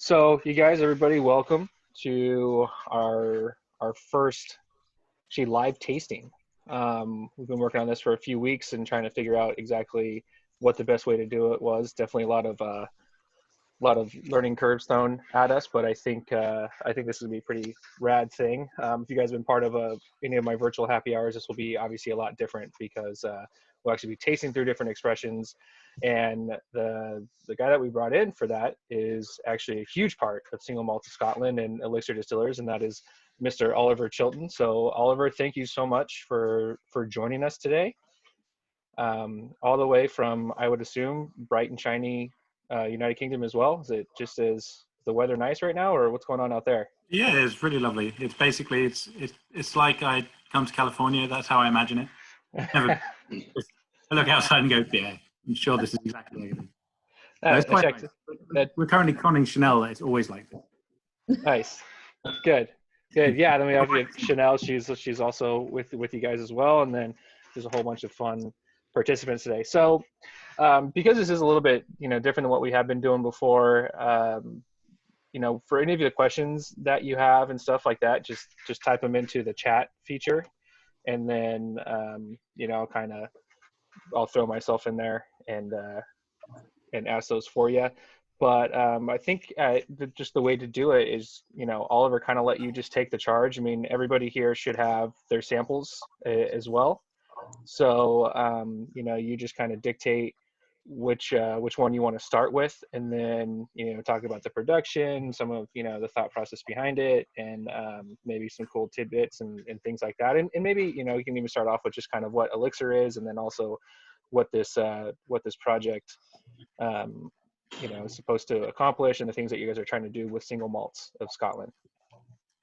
So, you guys, everybody, welcome to our first actually live tasting. We've been working on this for a few weeks and trying to figure out exactly what the best way to do it was. Definitely a lot of learning curves thrown at us, but I think this is gonna be a pretty rad thing. If you guys have been part of any of my virtual happy hours, this will be obviously a lot different because we'll actually be tasting through different expressions. And the guy that we brought in for that is actually a huge part of Single Malts of Scotland and Elixir Distillers, and that is Mr. Oliver Chilton. So Oliver, thank you so much for joining us today, all the way from, I would assume, bright and shiny United Kingdom as well. Is it just as the weather nice right now, or what's going on out there? Yeah, it's really lovely. It's basically it's like I come to California. That's how I imagine it. Never, I look outside and go, yeah, I'm sure this is exactly like it is. No, it's I quite checked. nice. We're currently conning Chanel. It's always like this. Nice, good, good. Yeah, then we have Chanel. She's also with you guys as well, and then there's a whole bunch of fun participants today. So because this is a little bit different than what we have been doing before, for any of the questions that you have and stuff like that, just type them into the chat feature, and then kind of I'll throw myself in there and ask those for you. But I think just the way to do it is, Oliver, kind of let you just take the charge. I mean, everybody here should have their samples as well. So, you just kind of dictate which one you want to start with, and then, talk about the production, some of, the thought process behind it, and maybe some cool tidbits and things like that. And maybe, you can even start off with just kind of what Elixir is, and then also what this project, is supposed to accomplish, and the things that you guys are trying to do with Single Malts of Scotland.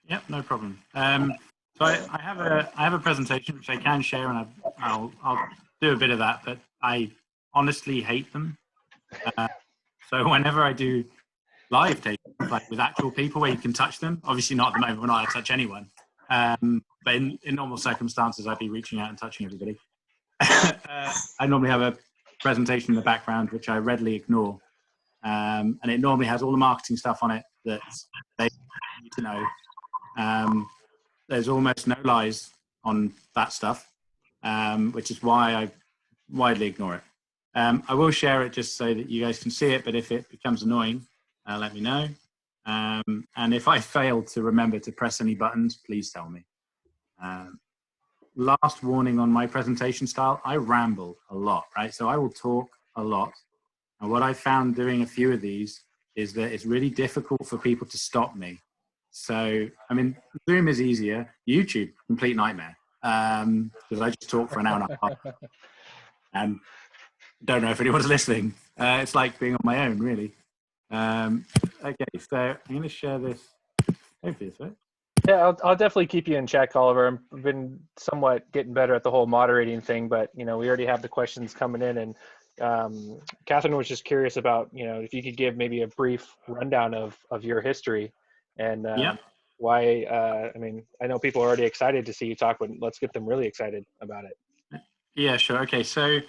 Yep, no problem. So I have a presentation which I can share, and I'll do a bit of that, but I honestly hate them. So whenever I do live tastings, like with actual people where you can touch them, obviously not at the moment, we're not allowed to touch anyone. But in normal circumstances, I'd be reaching out and touching everybody. I normally have a presentation in the background, which I readily ignore. And it normally has all the marketing stuff on it that they need to know. There's almost no lies on that stuff, which is why I widely ignore it. I will share it just so that you guys can see it, but if it becomes annoying, let me know. And if I fail to remember to press any buttons, please tell me. Last warning on my presentation style, I ramble a lot, right? So I will talk a lot. And what I found doing a few of these is that it's really difficult for people to stop me. So, I mean, Zoom is easier. YouTube, complete nightmare. Because I just talk for an hour and a half. And don't know if anyone's listening. It's like being on my own, really. Okay, so I'm going to share this. Hopefully this works. Yeah, I'll definitely keep you in check, Oliver. I've been somewhat getting better at the whole moderating thing, but we already have the questions coming in, and Catherine was just curious about if you could give maybe a brief rundown of your history and why. I mean, I know people are already excited to see you talk, but let's get them really excited about it. Yeah, sure. Okay, so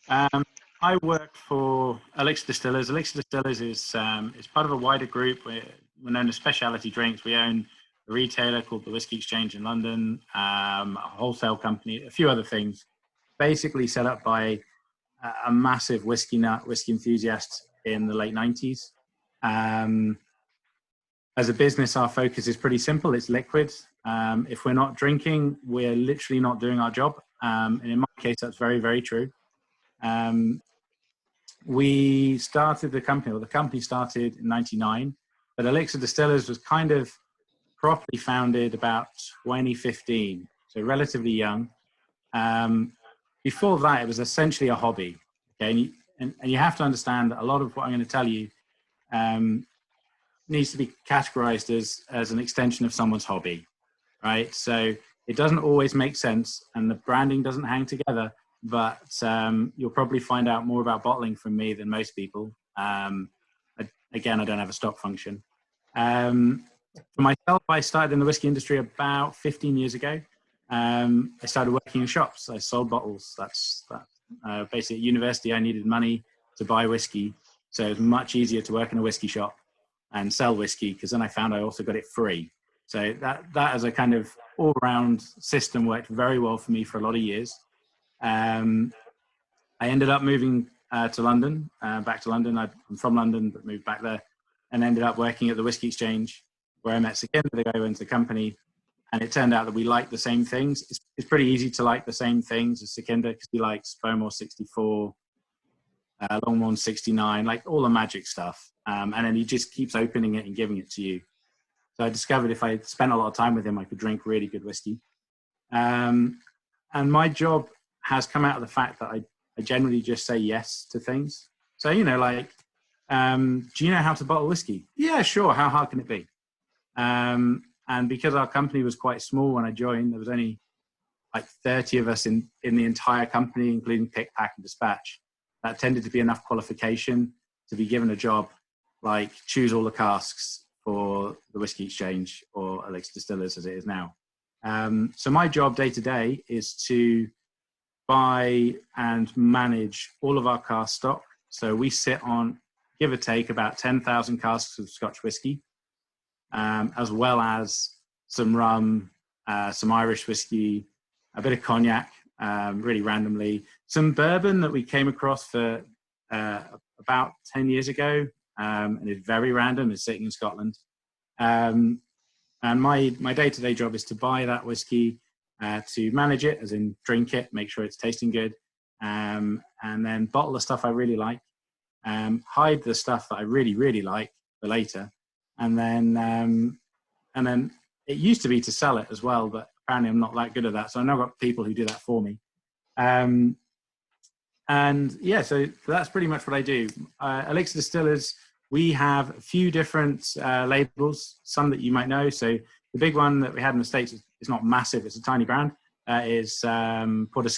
I work for Elixir Distillers. Elixir Distillers is part of a wider group. We're known as Specialty Drinks. We own a retailer called the Whiskey Exchange in London, a wholesale company, a few other things, basically set up by a massive whiskey enthusiast in the late 90s. As a business, our focus is pretty simple. It's liquid. If we're not drinking, we're literally not doing our job. And in my case, that's very, very true. We started the company started in 99, but Elixir Distillers was kind of properly founded about 2015, so relatively young. Before that, it was essentially a hobby. Okay, and you have to understand that a lot of what I'm going to tell you needs to be categorized as an extension of someone's hobby, right? So it doesn't always make sense, and the branding doesn't hang together. But you'll probably find out more about bottling from me than most people. Again, I don't have a stock function. For myself, I started in the whiskey industry about 15 years ago. I started working in shops. I sold bottles. Basically, at university, I needed money to buy whiskey. So it was much easier to work in a whiskey shop. and sell whiskey, because then I found I also got it free. So that as a kind of all-round system worked very well for me for a lot of years. I ended up moving to London, back to London. I'm from London, but moved back there, and ended up working at the Whiskey Exchange, where I met Sekinder, the guy who owns the company. And it turned out that we liked the same things. It's pretty easy to like the same things as Sekinder, because he likes Bowmore 64, Longmorn 69, like all the magic stuff. And then he just keeps opening it and giving it to you. So I discovered if I spent a lot of time with him, I could drink really good whiskey. And my job has come out of the fact that I generally just say yes to things. So, you know, like, do you know how to bottle whiskey? Yeah, sure. How hard can it be? And because our company was quite small when I joined, there was only like 30 of us in the entire company, including pick, pack, and dispatch. That tended to be enough qualification to be given a job like choose all the casks for the Whiskey Exchange, or Elixir Distillers as it is now. So my job day to day is to buy and manage all of our cask stock. So we sit on, give or take, about 10,000 casks of Scotch whiskey, as well as some rum, some Irish whiskey, a bit of cognac, really randomly, some bourbon that we came across for about 10 years ago, and it's very random. It's sitting in Scotland. And my day-to-day job is to buy that whiskey, to manage it, as in drink it, make sure it's tasting good, and then bottle the stuff I really like, hide the stuff that I really, really like for later, and then it used to be to sell it as well, but apparently I'm not that good at that. So I've now got people who do that for me. And yeah, so that's pretty much what I do. Elixir Distillers, we have a few different labels, some that you might know. So the big one that we had in the States is not massive, it's a tiny brand, is Porter,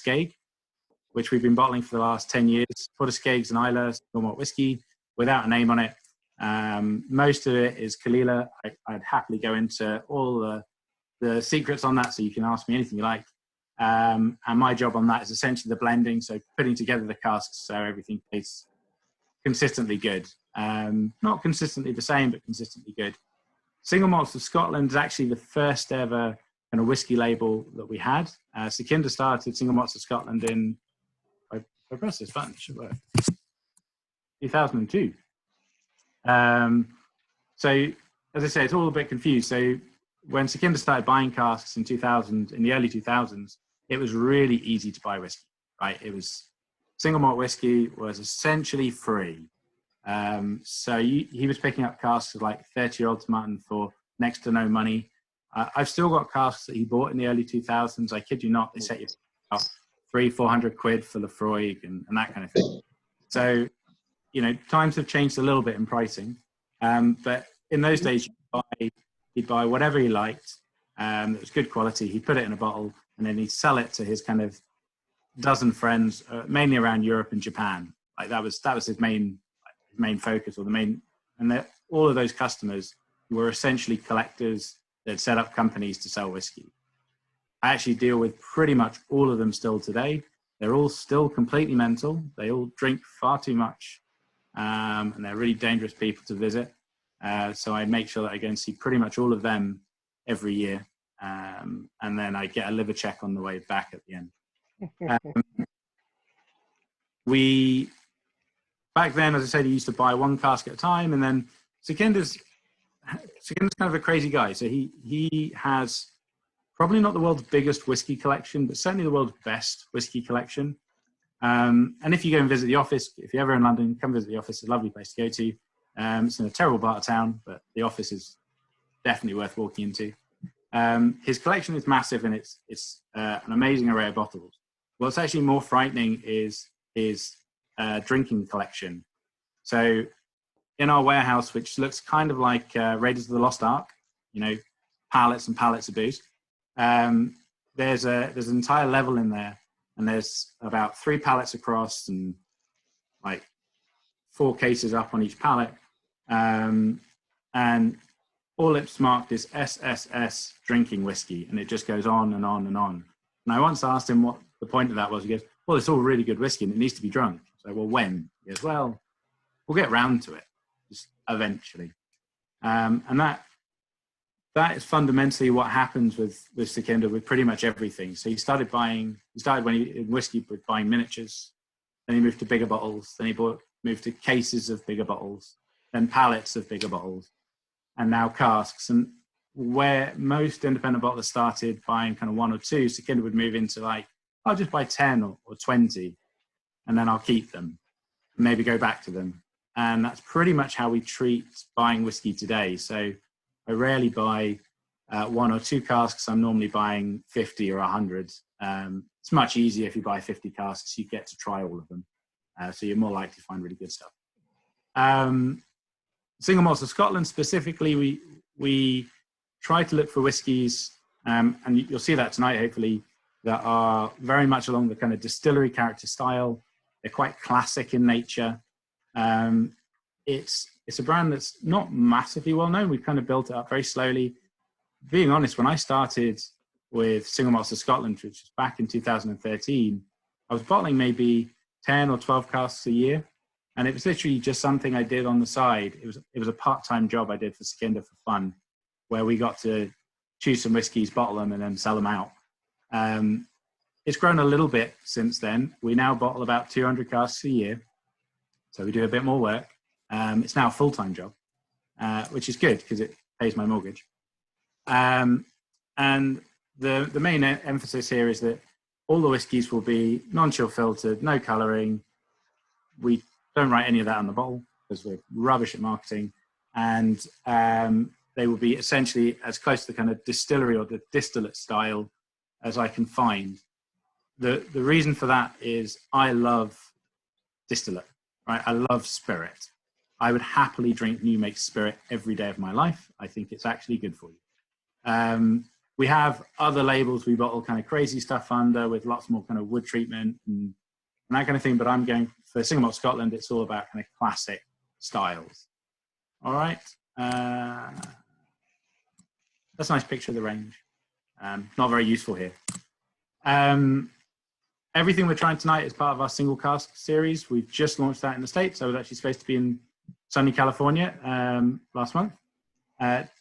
which we've been bottling for the last 10 years. Porter and Islay Single Malt whiskey without a name on it. Most of it is Caol Ila. I'd happily go into all the secrets on that, so you can ask me anything you like. And my job on that is essentially the blending, so putting together the casks so everything tastes consistently good. Not consistently the same, but consistently good. Single Malts of Scotland is actually the first ever kind of whiskey label that we had. Sekinder started Single Malts of Scotland in, if I press this button, it should work, 2002. So, as I say, it's all a bit confused. So when Sekinder started buying casks in the early 2000s, it was really easy to buy whiskey, right? It was, single malt whiskey was essentially free. So he was picking up casks of like 30-year-old Martin for next to no money. I've still got casks that he bought in the early 2000s. I kid you not, they set you up 300-400 quid for Lefroy and that kind of thing. So, you know, times have changed a little bit in pricing. But in those days, he'd buy whatever he liked. It was good quality. He'd put it in a bottle, and then he'd sell it to his kind of dozen friends, mainly around Europe and Japan. Like that was his main focus, or the main. And all of those customers were essentially collectors that set up companies to sell whiskey. I actually deal with pretty much all of them still today. They're all still completely mental. They all drink far too much, and they're really dangerous people to visit. So I make sure that I go and see pretty much all of them every year. And then I get a liver check on the way back at the end. Back then, as I said, he used to buy one cask at a time. And then Sekinder's kind of a crazy guy. So he has probably not the world's biggest whiskey collection, but certainly the world's best whiskey collection. And if you go and visit the office, if you're ever in London, come visit the office. It's a lovely place to go to. It's in a terrible part of town, but the office is definitely worth walking into. His collection is massive, and it's an amazing array of bottles. What's actually more frightening is his drinking collection. So in our warehouse, which looks kind of like Raiders of the Lost Ark, you know, pallets and pallets of booze, there's an entire level in there, and there's about 3 pallets across and like 4 cases up on each pallet. And all it's marked is SSS drinking whiskey, and it just goes on and on and on. And I once asked him what the point of that was. He goes, well, it's all really good whiskey and it needs to be drunk. So, well, when? He goes, well, we'll get round to it, just eventually. And that is fundamentally what happens with Sukhinder with pretty much everything. So he started when he in whiskey with buying miniatures, then he moved to bigger bottles, then he moved to cases of bigger bottles, then pallets of bigger bottles, and now casks. And where most independent bottlers started buying kind of 1 or 2, Sukhinder would move into like, I'll just buy 10 or 20, and then I'll keep them, maybe go back to them. And that's pretty much how we treat buying whiskey today. So I rarely buy 1 or 2 casks. I'm normally buying 50 or 100. It's much easier if you buy 50 casks. You get to try all of them. So you're more likely to find really good stuff. Single Malts of Scotland specifically, we try to look for whiskies, and you'll see that tonight, hopefully, that are very much along the kind of distillery character style. They're quite classic in nature. It's a brand that's not massively well known. We've kind of built it up very slowly. Being honest, when I started with Single Malts of Scotland, which was back in 2013, I was bottling maybe 10 or 12 casks a year. And it was literally just something I did on the side. It was a part-time job I did for Sukhinder for fun, where we got to choose some whiskies, bottle them, and then sell them out. It's grown a little bit since then. We now bottle about 200 casks a year. So we do a bit more work. It's now a full-time job, which is good because it pays my mortgage. And the main emphasis here is that all the whiskies will be non-chill filtered, no colouring. We don't write any of that on the bottle because we're rubbish at marketing. And they will be essentially as close to the kind of distillery or the distillate style as I can find. The reason for that is I love distillate, right? I love spirit. I would happily drink new make spirit every day of my life. I think it's actually good for you. We have other labels we bottle kind of crazy stuff under with lots more kind of wood treatment and that kind of thing. But I'm going for Single Malt Scotland. It's all about kind of classic styles. All right. That's a nice picture of the range. Not very useful here. Everything we're trying tonight is part of our single cask series. We've just launched that in the States. I was actually supposed to be in sunny California last month,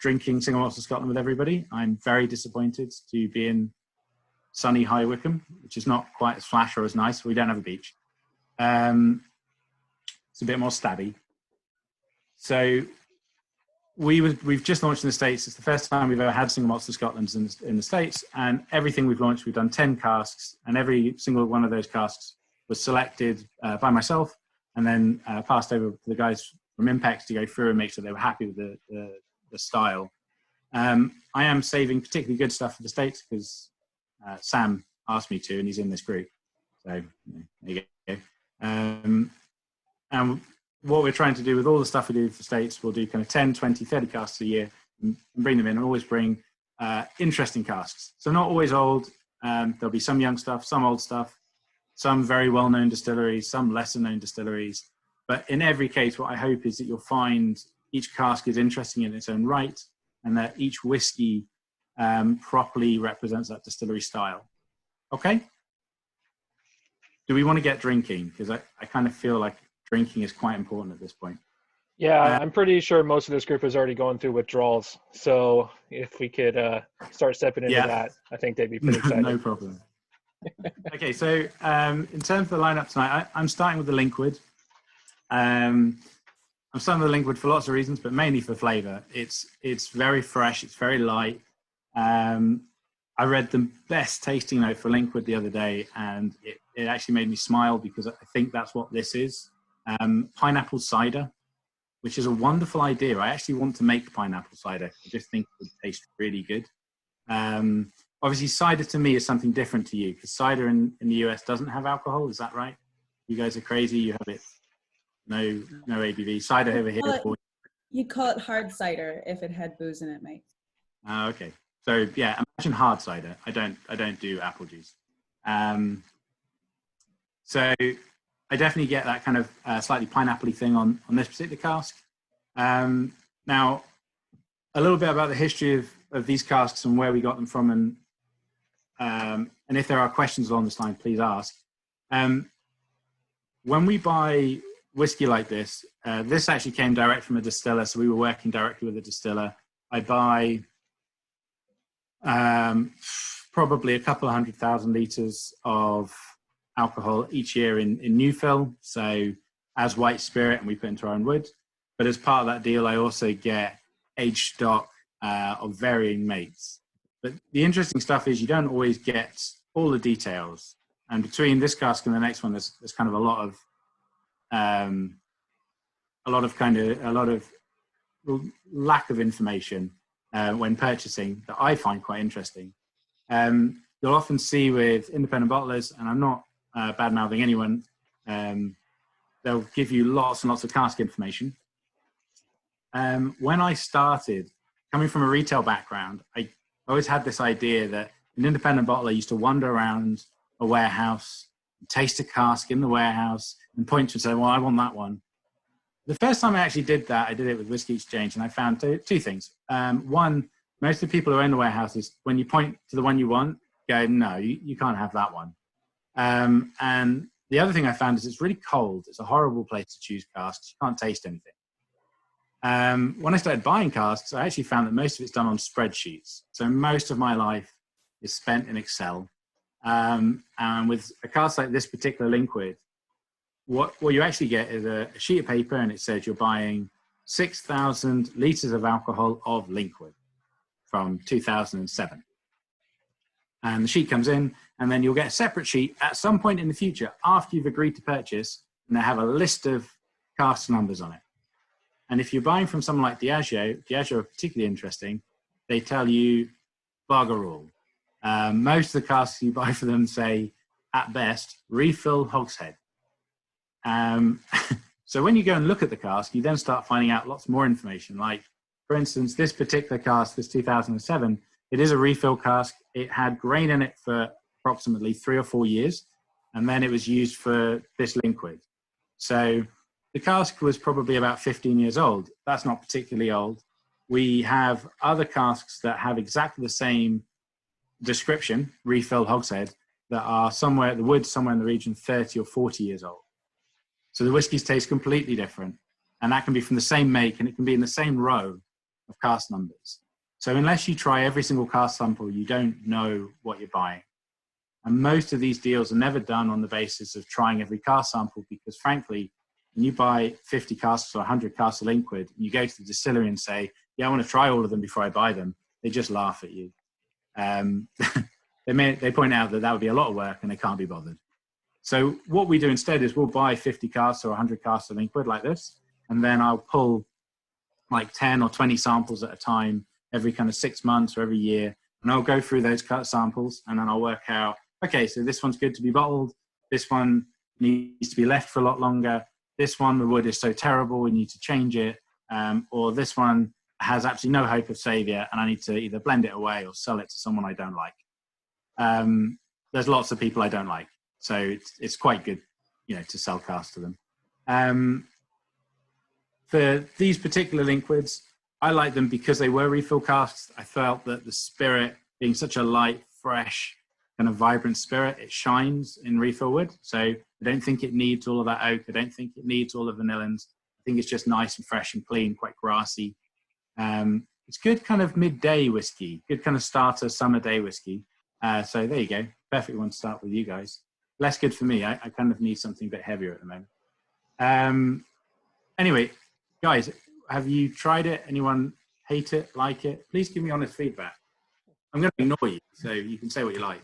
drinking Single Malts of Scotland with everybody. I'm very disappointed to be in sunny High Wycombe, which is not quite as flash or as nice. We don't have a beach. It's a bit more stabby. So we've just launched in the States. It's the first time we've ever had Single Malts of Scotland in the States, and everything we've launched, we've done 10 casks, and every single one of those casks was selected by myself and then passed over to the guys from Impex to go through and make sure they were happy with the style. I am saving particularly good stuff for the States because Sam asked me to, and he's in this group. So there you go. And what we're trying to do with all the stuff we do for States, we'll do kind of 10, 20, 30 casks a year and bring them in, and always bring interesting casks. So not always old. There'll be some young stuff, some old stuff, some very well-known distilleries, some lesser-known distilleries. But in every case, what I hope is that you'll find each cask is interesting in its own right, and that each whiskey properly represents that distillery style. Okay? Do we want to get drinking? Because I kind of feel like drinking is quite important at this point. Yeah, I'm pretty sure most of this group is already going through withdrawals. So if we could start stepping into that, I think they'd be pretty excited. No problem. Okay, so in terms of the lineup tonight, I'm starting with the Linkwood. I'm starting with the Linkwood for lots of reasons, but mainly for flavour. It's very fresh. It's very light. I read the best tasting note for Linkwood the other day, and it actually made me smile because I think that's what this is. Pineapple cider, which is a wonderful idea. I actually want to make pineapple cider. I just think it would taste really good. Obviously, cider to me is something different to you because cider in the US doesn't have alcohol. Is that right? You guys are crazy. You have it. No ABV. Cider over here. You call it hard cider if it had booze in it, mate. Okay. So yeah, imagine hard cider. I don't do apple juice. So I definitely get that kind of slightly pineapple-y thing on this particular cask. Now, a little bit about the history of these casks and where we got them from, and if there are questions along this line, please ask. When we buy whiskey like this, this actually came direct from a distiller, so we were working directly with a distiller. I buy probably a couple of 100,000 litres of alcohol each year in new fill, so as white spirit, and we put into our own wood. But as part of that deal, I also get aged stock of varying makes. But the interesting stuff is you don't always get all the details. And between this cask and the next one, there's kind of a lot of lack of information when purchasing that I find quite interesting. You'll often see with independent bottlers, and I'm not bad-mouthing anyone, they'll give you lots and lots of cask information. When I started, coming from a retail background, I always had this idea that an independent bottler used to wander around a warehouse, taste a cask in the warehouse, and point to and say, well, I want that one. The first time I actually did that, I did it with Whiskey Exchange, and I found two things. One, most of the people who own the warehouses, when you point to the one you want, go, no, you can't have that one. And the other thing I found is it's really cold. It's a horrible place to choose casks. You can't taste anything. When I started buying casks, I actually found that most of it's done on spreadsheets. So most of my life is spent in Excel. And with a cask like this particular Linkwood, what you actually get is a sheet of paper, and it says you're buying 6,000 litres of alcohol of Linkwood from 2007. And the sheet comes in, and then you'll get a separate sheet at some point in the future after you've agreed to purchase, and they have a list of cask numbers on it. And if you're buying from someone like Diageo are particularly interesting. They tell you bugger all. Most of the casks you buy for them say, at best, refill hogshead. So when you go and look at the cask, you then start finding out lots more information. Like, for instance, this particular cask, this 2007, it is a refill cask. It had grain in it for approximately 3 or 4 years, and then it was used for this Linkwood. So the cask was probably about 15 years old. That's not particularly old. We have other casks that have exactly the same description, refill hogshead, that are somewhere, the wood somewhere in the region 30 or 40 years old. So the whiskies taste completely different. And that can be from the same make, and it can be in the same row of cask numbers. So unless you try every single cask sample, you don't know what you're buying. And most of these deals are never done on the basis of trying every cask sample, because frankly, when you buy 50 casks or 100 casks of Linkwood, and you go to the distillery and say, yeah, I want to try all of them before I buy them, they just laugh at you. They point out that would be a lot of work and they can't be bothered. So what we do instead is we'll buy 50 casks or 100 casks of Linkwood like this, and then I'll pull like 10 or 20 samples at a time every kind of 6 months or every year, and I'll go through those samples, and then I'll work out, okay, so this one's good to be bottled, this one needs to be left for a lot longer, this one, the wood is so terrible, we need to change it, or this one has absolutely no hope of saviour, and I need to either blend it away or sell it to someone I don't like. There's lots of people I don't like, so it's quite good, to sell casks to them. For these particular Linkwoods, I like them because they were refill casks. I felt that the spirit, being such a light, fresh, kind of vibrant spirit, it shines in refill wood. So I don't think it needs all of that oak. I don't think it needs all of vanillins. I think it's just nice and fresh and clean, quite grassy. It's good kind of midday whiskey, good kind of starter summer day whiskey. So there you go. Perfect one to start with you guys. Less good for me. I kind of need something a bit heavier at the moment. Anyway, guys, have you tried it? Anyone hate it, like it? Please give me honest feedback. I'm going to ignore you, so you can say what you like.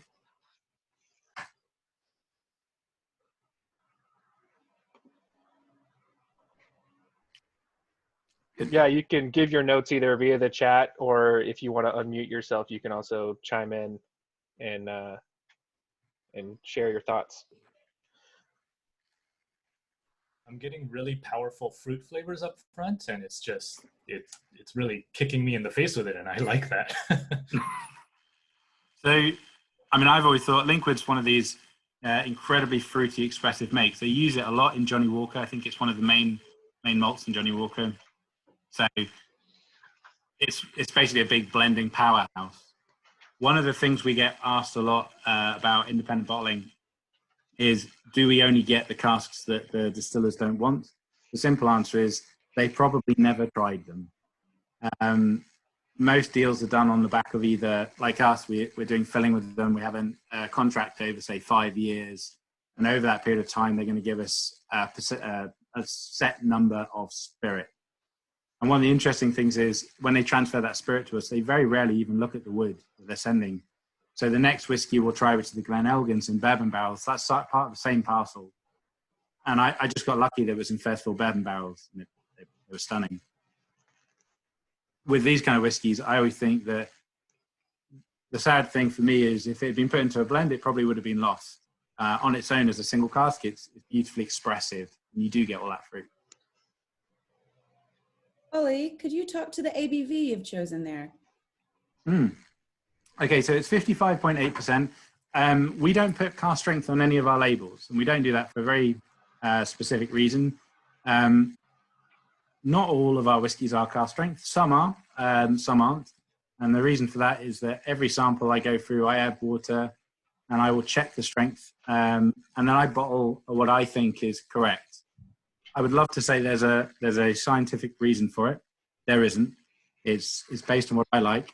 Yeah, you can give your notes either via the chat, or if you want to unmute yourself, you can also chime in and share your thoughts. I'm getting really powerful fruit flavors up front, and it's really kicking me in the face with it, and I like that. So, I mean, I've always thought Linkwood's one of these incredibly fruity, expressive makes. They use it a lot in Johnny Walker. I think it's one of the main malts in Johnny Walker. So it's basically a big blending powerhouse. One of the things we get asked a lot about independent bottling is, do we only get the casks that the distillers don't want? The simple answer is they probably never tried them. Most deals are done on the back of either, like us, we're doing filling with them. We have a contract over, say, 5 years. And over that period of time, they're going to give us a set number of spirit. And one of the interesting things is when they transfer that spirit to us, they very rarely even look at the wood that they're sending. So the next whiskey we'll try, which is the Glen Elgins in bourbon barrels, that's part of the same parcel. And I just got lucky that it was in first-fill bourbon barrels, and it was stunning. With these kind of whiskies, I always think that the sad thing for me is if it had been put into a blend, it probably would have been lost. On its own as a single cask, it's beautifully expressive, and you do get all that fruit. Ollie, could you talk to the ABV you've chosen there? Okay, so it's 55.8%. We don't put cask strength on any of our labels, and we don't do that for a very specific reason. Not all of our whiskies are cask strength. Some are, some aren't. And the reason for that is that every sample I go through, I add water, and I will check the strength, and then I bottle what I think is correct. I would love to say there's a scientific reason for it. There isn't. It's based on what I like.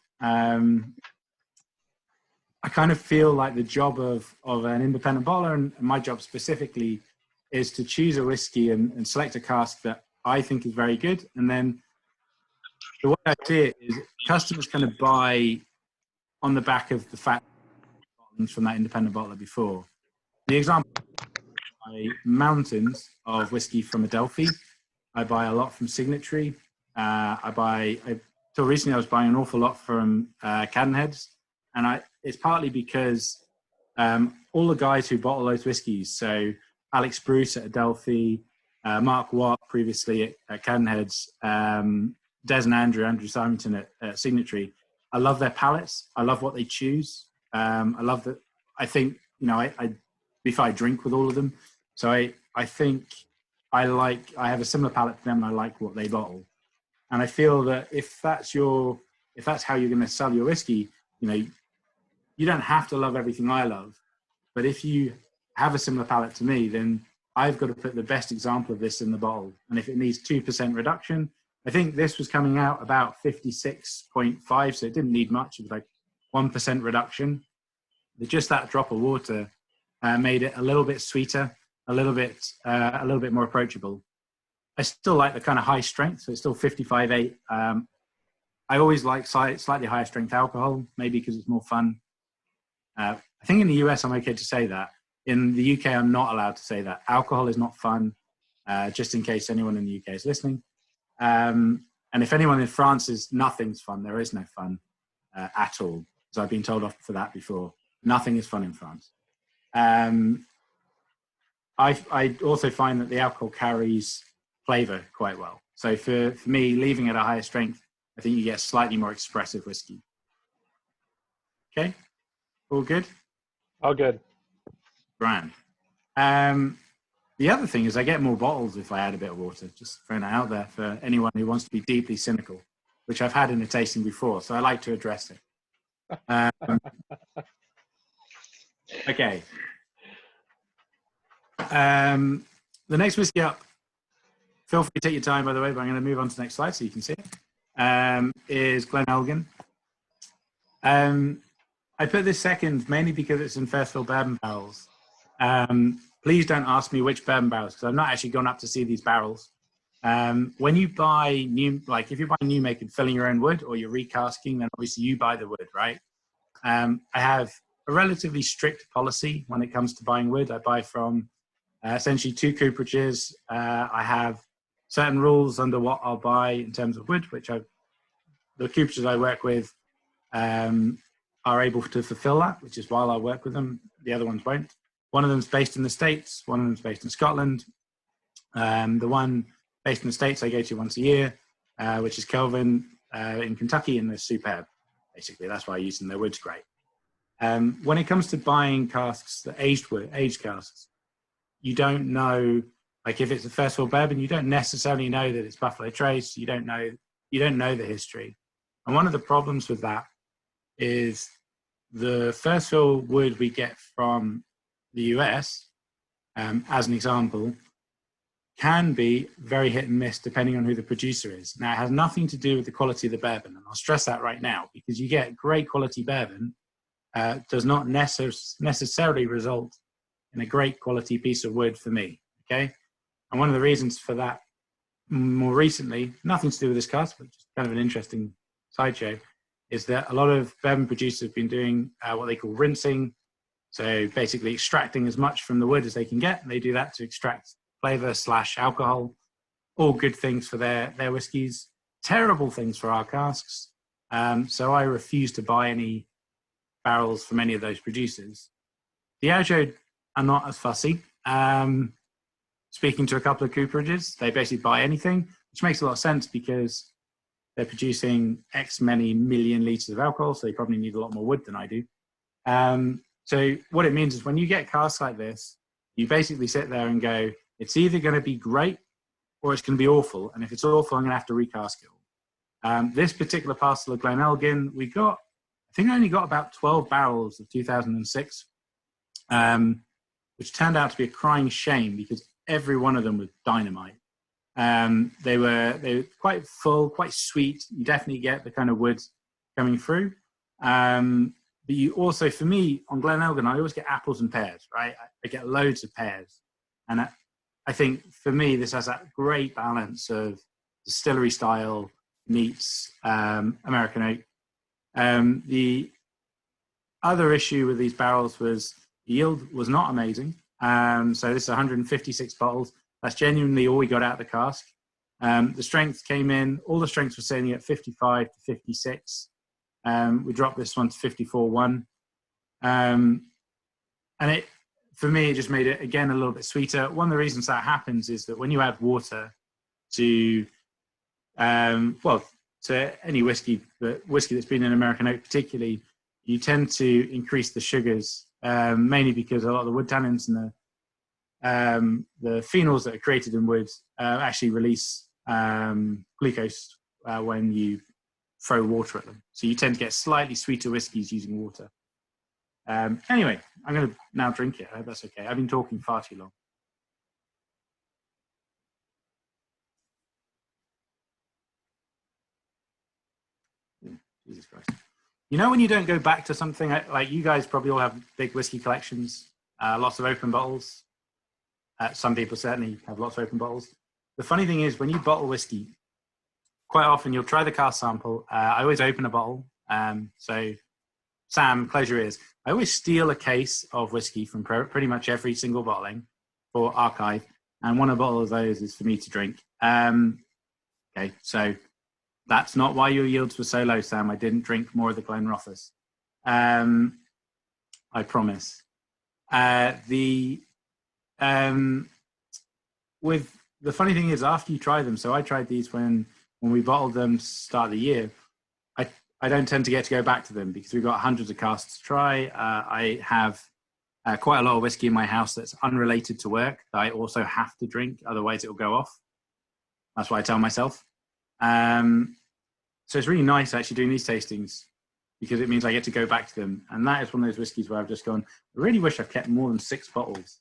I kind of feel like the job of an independent bottler, and my job specifically, is to choose a whiskey and select a cask that I think is very good. And then the way I see it is customers kind of buy on the back of the fact from that independent bottler before. The example, I buy mountains of whiskey from Adelphi. I buy a lot from Signatory. Till recently I was buying an awful lot from Cadenheads. And it's partly because all the guys who bottle those whiskies, so Alex Bruce at Adelphi, Mark Watt previously at Cadenheads, Des and Andrew Simonton at Signatory, I love their palates. I love what they choose. I love that. I think, before I drink with all of them. So I think I have a similar palate to them, and I like what they bottle. And I feel that if that's how you're going to sell your whiskey, you don't have to love everything I love, but if you have a similar palate to me, then I've got to put the best example of this in the bottle. And if it needs 2% reduction, I think this was coming out about 56.5, so it didn't need much. It was like 1% reduction. But just that drop of water made it a little bit sweeter, a little bit more approachable. I still like the kind of high strength, so it's still 55.8. I always like slightly higher strength alcohol, maybe because it's more fun. I think in the US, I'm okay to say that. In the UK, I'm not allowed to say that. Alcohol is not fun, just in case anyone in the UK is listening. And if anyone in France is, nothing's fun. There is no fun at all, as I've been told off for that before. Nothing is fun in France. I also find that the alcohol carries flavor quite well. So for me, leaving at a higher strength, I think you get a slightly more expressive whiskey. Okay, all good? All good. Grand. The other thing is I get more bottles if I add a bit of water, just throwing that out there for anyone who wants to be deeply cynical, which I've had in a tasting before, so I like to address it. Okay. The next whiskey up, feel free to take your time, by the way, but I'm going to move on to the next slide so you can see it, is Glen Elgin. I put this second mainly because it's in first fill bourbon barrels. Please don't ask me which bourbon barrels, because I've not actually gone up to see these barrels. When you buy new, like if you're buying new make and filling your own wood, or you're recasking, then obviously you buy the wood, right? I have a relatively strict policy when it comes to buying wood. I buy from essentially two cooperages. I have certain rules under what I'll buy in terms of wood, which the cooperages I work with are able to fulfill that, which is why I work with them. The other ones won't. One of them's based in the States. One of them's based in Scotland. The one based in the States I go to once a year, which is Kelvin in Kentucky, and they're superb. Basically, that's why I use them. Their wood's great. When it comes to buying casks, the aged casks, you don't know, like if it's a first fill bourbon, you don't necessarily know that it's Buffalo Trace. You don't know the history. And one of the problems with that is the first fill wood we get from the US, as an example, can be very hit and miss depending on who the producer is. Now, it has nothing to do with the quality of the bourbon, and I'll stress that right now, because you get great quality bourbon does not necessarily result in a great quality piece of wood for me, okay? And one of the reasons for that more recently, nothing to do with this cast, but just kind of an interesting sideshow, is that a lot of bourbon producers have been doing what they call rinsing, so basically extracting as much from the wood as they can get. They do that to extract flavor / alcohol, all good things for their whiskies, terrible things for our casks. So I refuse to buy any barrels from any of those producers. Diageo are not as fussy. Speaking to a couple of cooperages, they basically buy anything, which makes a lot of sense because they're producing X many million litres of alcohol, so they probably need a lot more wood than I do. So what it means is when you get casks like this, you basically sit there and go, it's either going to be great or it's going to be awful. And if it's awful, I'm going to have to recask it all. This particular parcel of Glen Elgin, I think I only got about 12 barrels of 2006, which turned out to be a crying shame because every one of them was dynamite. They were quite full, quite sweet. You definitely get the kind of wood coming through. But you also, for me, on Glen Elgin, I always get apples and pears, right? I get loads of pears. And I think for me, this has that great balance of distillery style meets American oak. The other issue with these barrels was the yield was not amazing. So this is 156 bottles. That's genuinely all we got out of the cask. The strength came in, all the strengths were sitting at 55 to 56. We dropped this one to 54.1. And for me, it just made it, again, a little bit sweeter. One of the reasons that happens is that when you add water to any whiskey, but whiskey that's been in American oak particularly, you tend to increase the sugars, mainly because a lot of the wood tannins and the phenols that are created in wood actually release glucose when you throw water at them. So you tend to get slightly sweeter whiskies using water. Anyway, I'm going to now drink it. I hope that's okay. I've been talking far too long. Jesus Christ. You know when you don't go back to something, like you guys probably all have big whiskey collections, lots of open bottles. Some people certainly have lots of open bottles. The funny thing is when you bottle whiskey, quite often you'll try the cask sample. I always open a bottle. So Sam, close your ears. I always steal a case of whiskey from pretty much every single bottling for archive. And one bottle of those is for me to drink. Okay, so that's not why your yields were so low, Sam. I didn't drink more of the Glenrothes. I promise. With the funny thing is, after you try them, so I tried these when we bottled them to start the year. I don't tend to get to go back to them because we've got hundreds of casks to try. I have quite a lot of whiskey in my house that's unrelated to work that I also have to drink, otherwise it will go off. That's what I tell myself. So it's really nice actually doing these tastings because it means I get to go back to them. And that is one of those whiskeys where I've just gone, I really wish I've kept more than 6 bottles.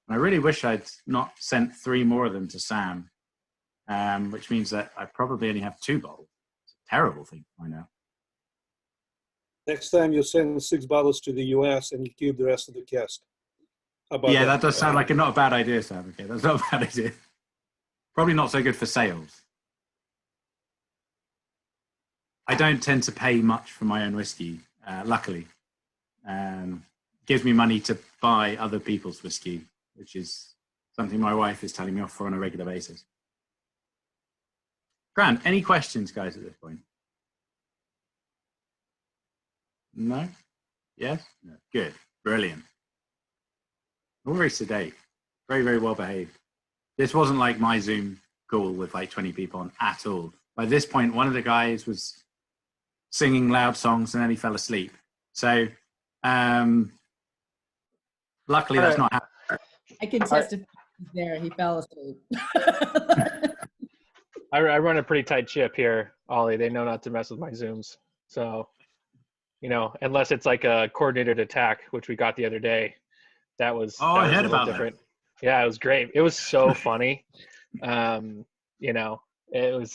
And I really wish I'd not sent 3 more of them to Sam, which means that I probably only have 2 bottles. It's a terrible thing I know. Next time you send 6 bottles to the US and you keep the rest of the cask. Yeah, that does sound like not a bad idea, Sam. Okay, that's not a bad idea. Probably not so good for sales. I don't tend to pay much for my own whiskey, luckily. Gives me money to buy other people's whiskey, which is something my wife is telling me off for on a regular basis. Grant, any questions, guys, at this point? No? Yes? No. Good. Brilliant. All very sedate. Very, very well behaved. This wasn't like my Zoom call with like 20 people on at all. By this point, one of the guys was singing loud songs and then he fell asleep. So luckily that's not happening. I can testify there. He fell asleep. I run a pretty tight ship here, Ollie. They know not to mess with my Zooms. So, unless it's like a coordinated attack, which we got the other day. That was I heard a little about different. That. Yeah, it was great. It was so funny. You know, I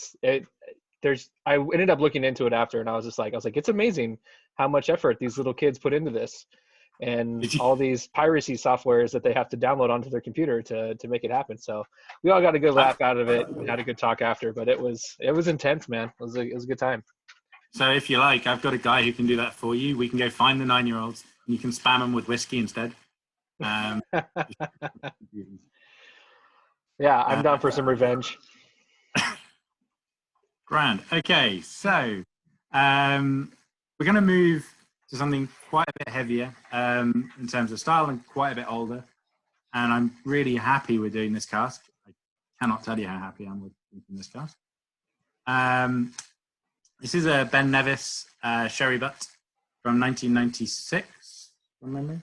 ended up looking into it after, and I was like, it's amazing how much effort these little kids put into this, and all these piracy softwares that they have to download onto their computer to make it happen. So we all got a good laugh out of it and had a good talk after, but it was intense, man. It was a good time. So if you like, I've got a guy who can do that for you. We can go find the 9-year-olds, and you can spam them with whiskey instead. Yeah, I'm down for some revenge. Grand. Okay, so we're going to move to something quite a bit heavier in terms of style and quite a bit older. And I'm really happy with doing this cask. I cannot tell you how happy I am with doing this cask. This is a Ben Nevis sherry butt from 1996, from memory.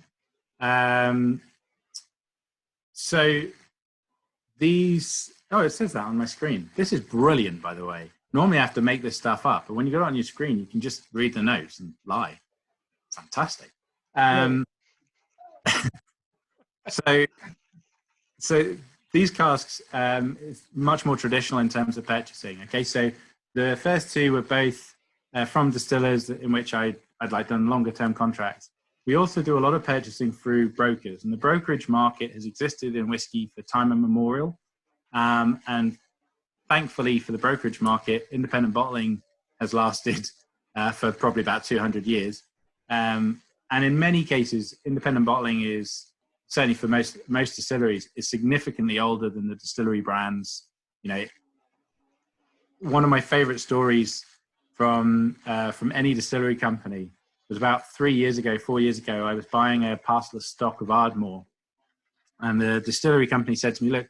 So these, it says that on my screen. This is brilliant, by the way. Normally I have to make this stuff up, but when you got it on your screen, you can just read the notes and lie. Fantastic. So these casks is much more traditional in terms of purchasing. Okay, so the first two were both from distillers in which I'd like done longer term contracts. We also do a lot of purchasing through brokers, and the brokerage market has existed in whiskey for time immemorial. And thankfully for the brokerage market, independent bottling has lasted for probably about 200 years. And in many cases, independent bottling is, certainly for most distilleries, is significantly older than the distillery brands. You know, one of my favorite stories from any distillery company was about 4 years ago, I was buying a parcel of stock of Ardmore, and the distillery company said to me, look,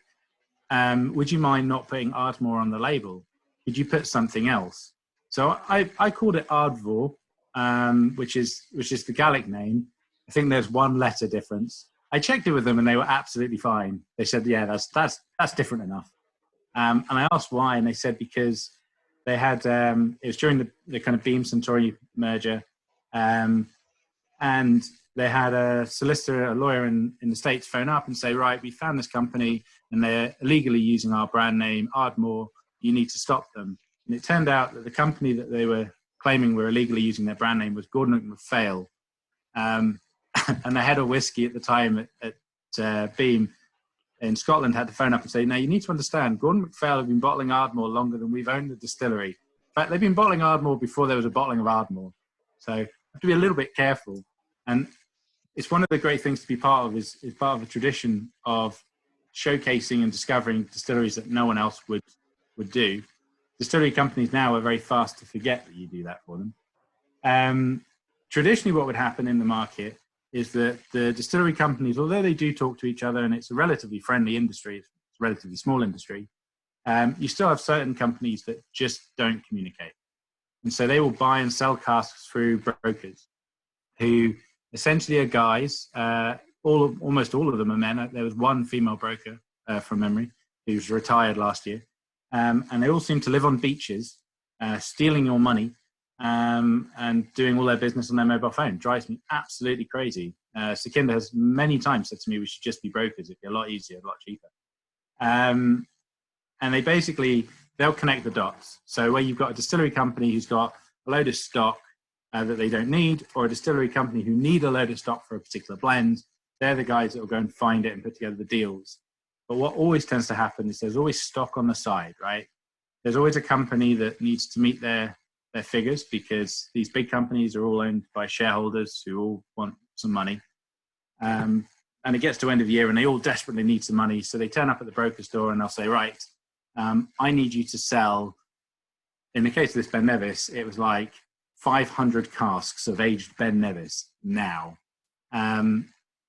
would you mind not putting Ardmore on the label? Could you put something else? So I called it Ardvor, which is the Gaelic name. I think there's one letter difference. I checked it with them and they were absolutely fine. They said, yeah, that's different enough. And I asked why, and they said because they had, it was during the kind of Beam Suntory merger, and they had a solicitor, a lawyer in the States phone up and say, right, we found this company and they're illegally using our brand name, Ardmore, you need to stop them. And it turned out that the company that they were claiming were illegally using their brand name was Gordon MacPhail. And the head of whiskey at the time at Beam in Scotland had to phone up and say, now you need to understand, Gordon MacPhail have been bottling Ardmore longer than we've owned the distillery. In fact, they've been bottling Ardmore before there was a bottling of Ardmore. So you have to be a little bit careful. And it's one of the great things to be part of is part of a tradition of showcasing and discovering distilleries that no one else would do. Distillery companies now are very fast to forget that you do that for them. Traditionally, what would happen in the market is that the distillery companies, although they do talk to each other and it's a relatively friendly industry, it's a relatively small industry, you still have certain companies that just don't communicate. And so they will buy and sell casks through brokers who essentially are guys, almost all of them are men. There was one female broker from memory who's retired last year. And they all seem to live on beaches, stealing your money and doing all their business on their mobile phone. Drives me absolutely crazy. Sukhinder has many times said to me, we should just be brokers. It'd be a lot easier, a lot cheaper. And they'll connect the dots. So where you've got a distillery company who's got a load of stock that they don't need, or a distillery company who need a load of stock for a particular blend, they're the guys that will go and find it and put together the deals. But what always tends to happen is there's always stock on the side, right? There's always a company that needs to meet their figures because these big companies are all owned by shareholders who all want some money. And it gets to end of the year and they all desperately need some money. So they turn up at the broker's door and they'll say, right, I need you to sell, in the case of this Ben Nevis, it was like 500 casks of aged Ben Nevis now. And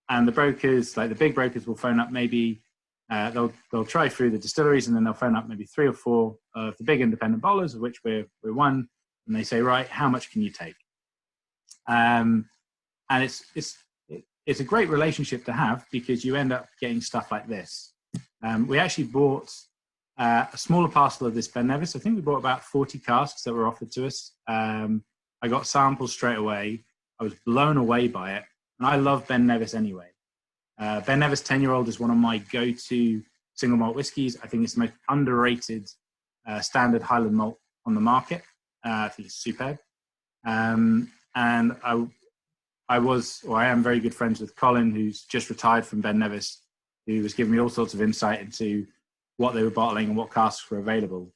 the brokers, like the big brokers will phone up maybe, they'll try through the distilleries and then they'll phone up maybe 3 or 4 of the big independent bottlers, of which we're one. And they say, right, how much can you take? And it's a great relationship to have because you end up getting stuff like this. We actually bought a smaller parcel of this Ben Nevis. I think we bought about 40 casks that were offered to us. I got samples straight away. I was blown away by it. And I love Ben Nevis anyway. Ben Nevis 10-year-old is one of my go-to single malt whiskies. I think it's the most underrated standard Highland malt on the market. I think it's superb. And I am very good friends with Colin, who's just retired from Ben Nevis, who was giving me all sorts of insight into what they were bottling and what casks were available.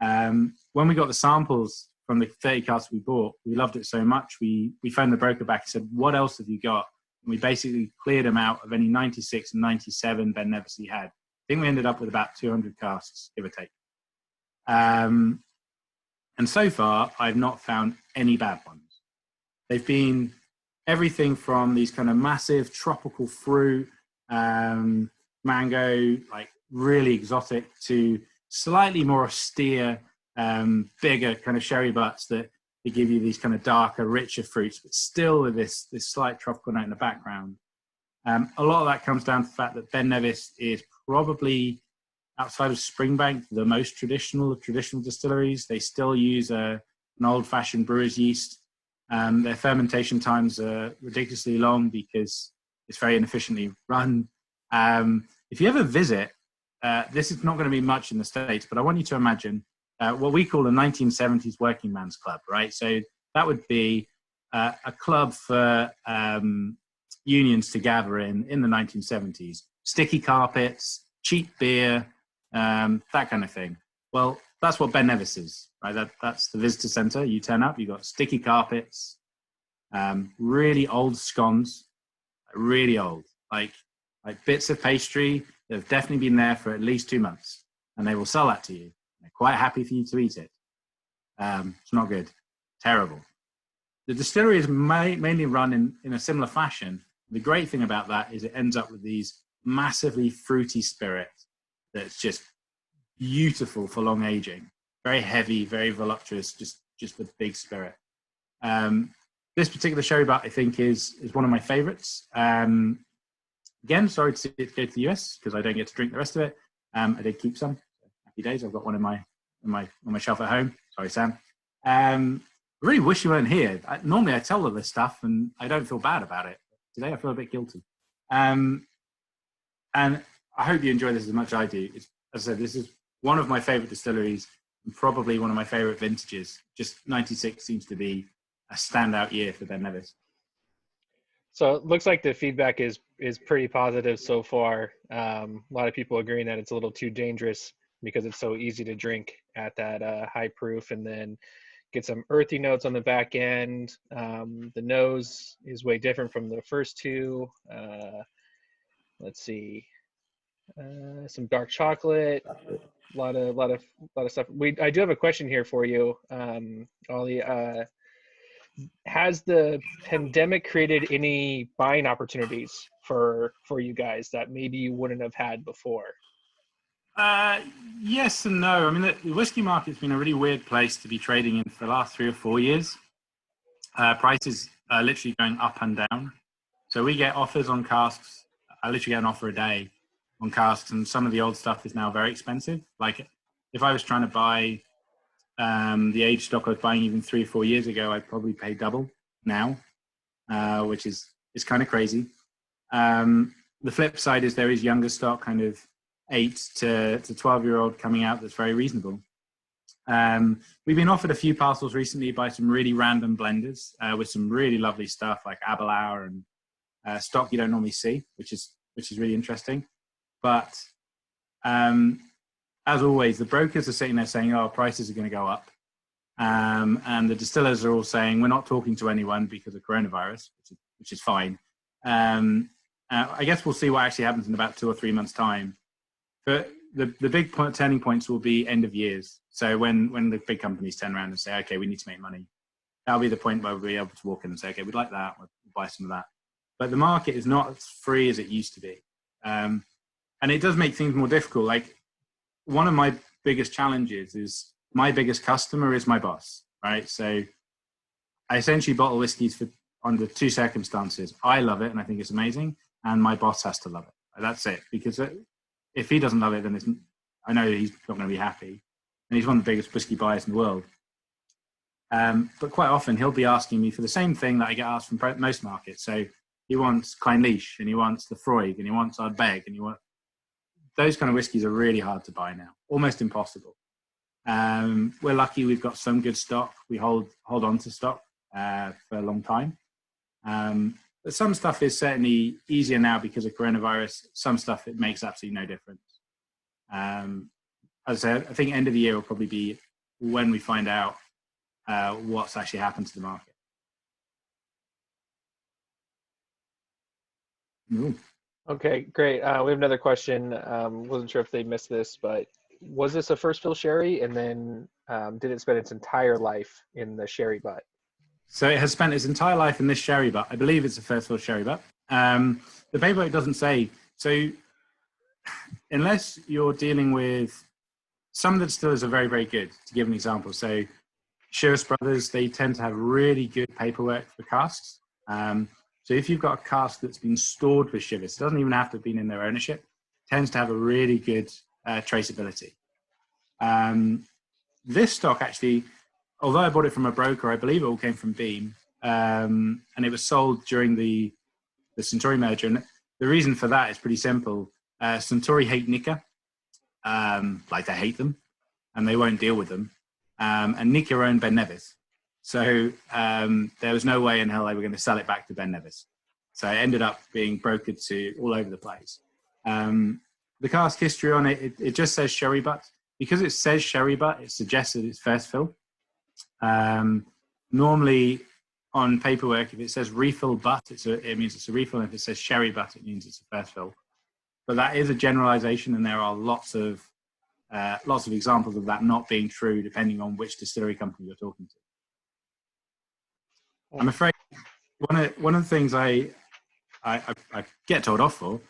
When we got the samples from the 30 casks we bought, we loved it so much. We phoned the broker back and said, what else have you got? And we basically cleared them out of any 96 and 97 Ben Nevis he had. I think we ended up with about 200 casks, give or take. And so far, I've not found any bad ones. They've been everything from these kind of massive tropical fruit, mango, like really exotic, to slightly more austere, bigger kind of sherry butts that they give you these kind of darker, richer fruits, but still with this slight tropical note in the background. A lot of that comes down to the fact that Ben Nevis is probably, outside of Springbank, the most traditional of traditional distilleries. They still use an old-fashioned brewer's yeast. Their fermentation times are ridiculously long because it's very inefficiently run. If you ever visit, this is not going to be much in the States, but I want you to imagine what we call a 1970s working man's club, right? So that would be a club for unions to gather in the 1970s. Sticky carpets, cheap beer, that kind of thing. Well, that's what Ben Nevis is, right? That's the visitor centre. You turn up, you've got sticky carpets, really old scones, really old, like bits of pastry that have definitely been there for at least 2 months, and they will sell that to you. They're quite happy for you to eat it. It's not good, terrible. The distillery is mainly run in a similar fashion. The great thing about that is it ends up with these massively fruity spirits that's just beautiful for long aging. Very heavy, very voluptuous, just a big spirit. This particular sherry butt, I think, is one of my favorites. Again, sorry to see it go to the US because I don't get to drink the rest of it. I did keep some. Happy days. I've got one on my shelf at home. Sorry, Sam. I really wish you weren't here. Normally I tell all this stuff and I don't feel bad about it. Today I feel a bit guilty. And I hope you enjoy this as much as I do. As I said, this is one of my favorite distilleries and probably one of my favorite vintages. Just 96 seems to be a standout year for Ben Nevis. So it looks like the feedback is pretty positive so far. A lot of people agreeing that it's a little too dangerous because it's so easy to drink at that high proof, and then get some earthy notes on the back end. The nose is way different from the first two. Let's see, some dark chocolate, a lot of stuff. I do have a question here for you, Ollie. Has the pandemic created any buying opportunities for you guys that maybe you wouldn't have had before? Yes and no. I mean, the whiskey market's been a really weird place to be trading in for the last 3 or 4 years. Prices are literally going up and down. So we get offers on casks. I literally get an offer a day on casks, and some of the old stuff is now very expensive. Like if I was trying to buy the aged stock I was buying even 3 or 4 years ago, I'd probably pay double now, which is kind of crazy. The flip side is there is younger stock, kind of 8 to 12-year-old coming out that's very reasonable. We've been offered a few parcels recently by some really random blenders with some really lovely stuff like Abelauer and stock you don't normally see, which is really interesting. But as always, the brokers are sitting there saying, "Oh, prices are going to go up," and the distillers are all saying, "We're not talking to anyone because of coronavirus," which is fine. I guess we'll see what actually happens in about 2 or 3 months' time. But the big turning points will be end of years. So when the big companies turn around and say, "Okay, we need to make money," that'll be the point where we'll be able to walk in and say, "Okay, we'd like that. We'll buy some of that." But the market is not as free as it used to be, and it does make things more difficult. Like one of my biggest challenges is my biggest customer is my boss, right? So I essentially bottle whiskeys under 2 circumstances. I love it and I think it's amazing, and my boss has to love it. That's it. Because if he doesn't love it, then I know he's not going to be happy. And he's one of the biggest whiskey buyers in the world. But quite often he'll be asking me for the same thing that I get asked from most markets. So he wants Clynelish, and he wants the Freud, and he wants Ardbeg, and he wants those kind of whiskies are really hard to buy now, almost impossible. We're lucky we've got some good stock. We hold on to stock for a long time. But some stuff is certainly easier now because of coronavirus. Some stuff, it makes absolutely no difference. As I said, I think end of the year will probably be when we find out what's actually happened to the market. Ooh. Okay, great. We have another question. Wasn't sure if they missed this, but was this a first fill sherry, and then did it spend its entire life in the sherry butt? So it has spent its entire life in this sherry butt. I believe it's a first fill sherry butt. The paperwork doesn't say. So unless you're dealing with some of the distillers are very, very good. To give an example, so Shiras Brothers, they tend to have really good paperwork for casks. So if you've got a cask that's been stored with Shiras, it doesn't even have to have been in their ownership, tends to have a really good traceability. This stock actually, although I bought it from a broker, I believe it all came from Beam, and it was sold during the Suntory merger. And the reason for that is pretty simple. Suntory hate Nikka, like they hate them, and they won't deal with them. And Nikka owned Ben Nevis. So there was no way in hell they were going to sell it back to Ben Nevis. So it ended up being brokered to all over the place. The cask history on it, it just says sherry butt. Because it says sherry butt, it suggests that it's first fill. Normally on paperwork, if it says refill butt, it means it's a refill. And if it says sherry butt, it means it's a first fill. But that is a generalization, and there are lots of examples of that not being true, depending on which distillery company you're talking to. I'm afraid one of the things I get told off for,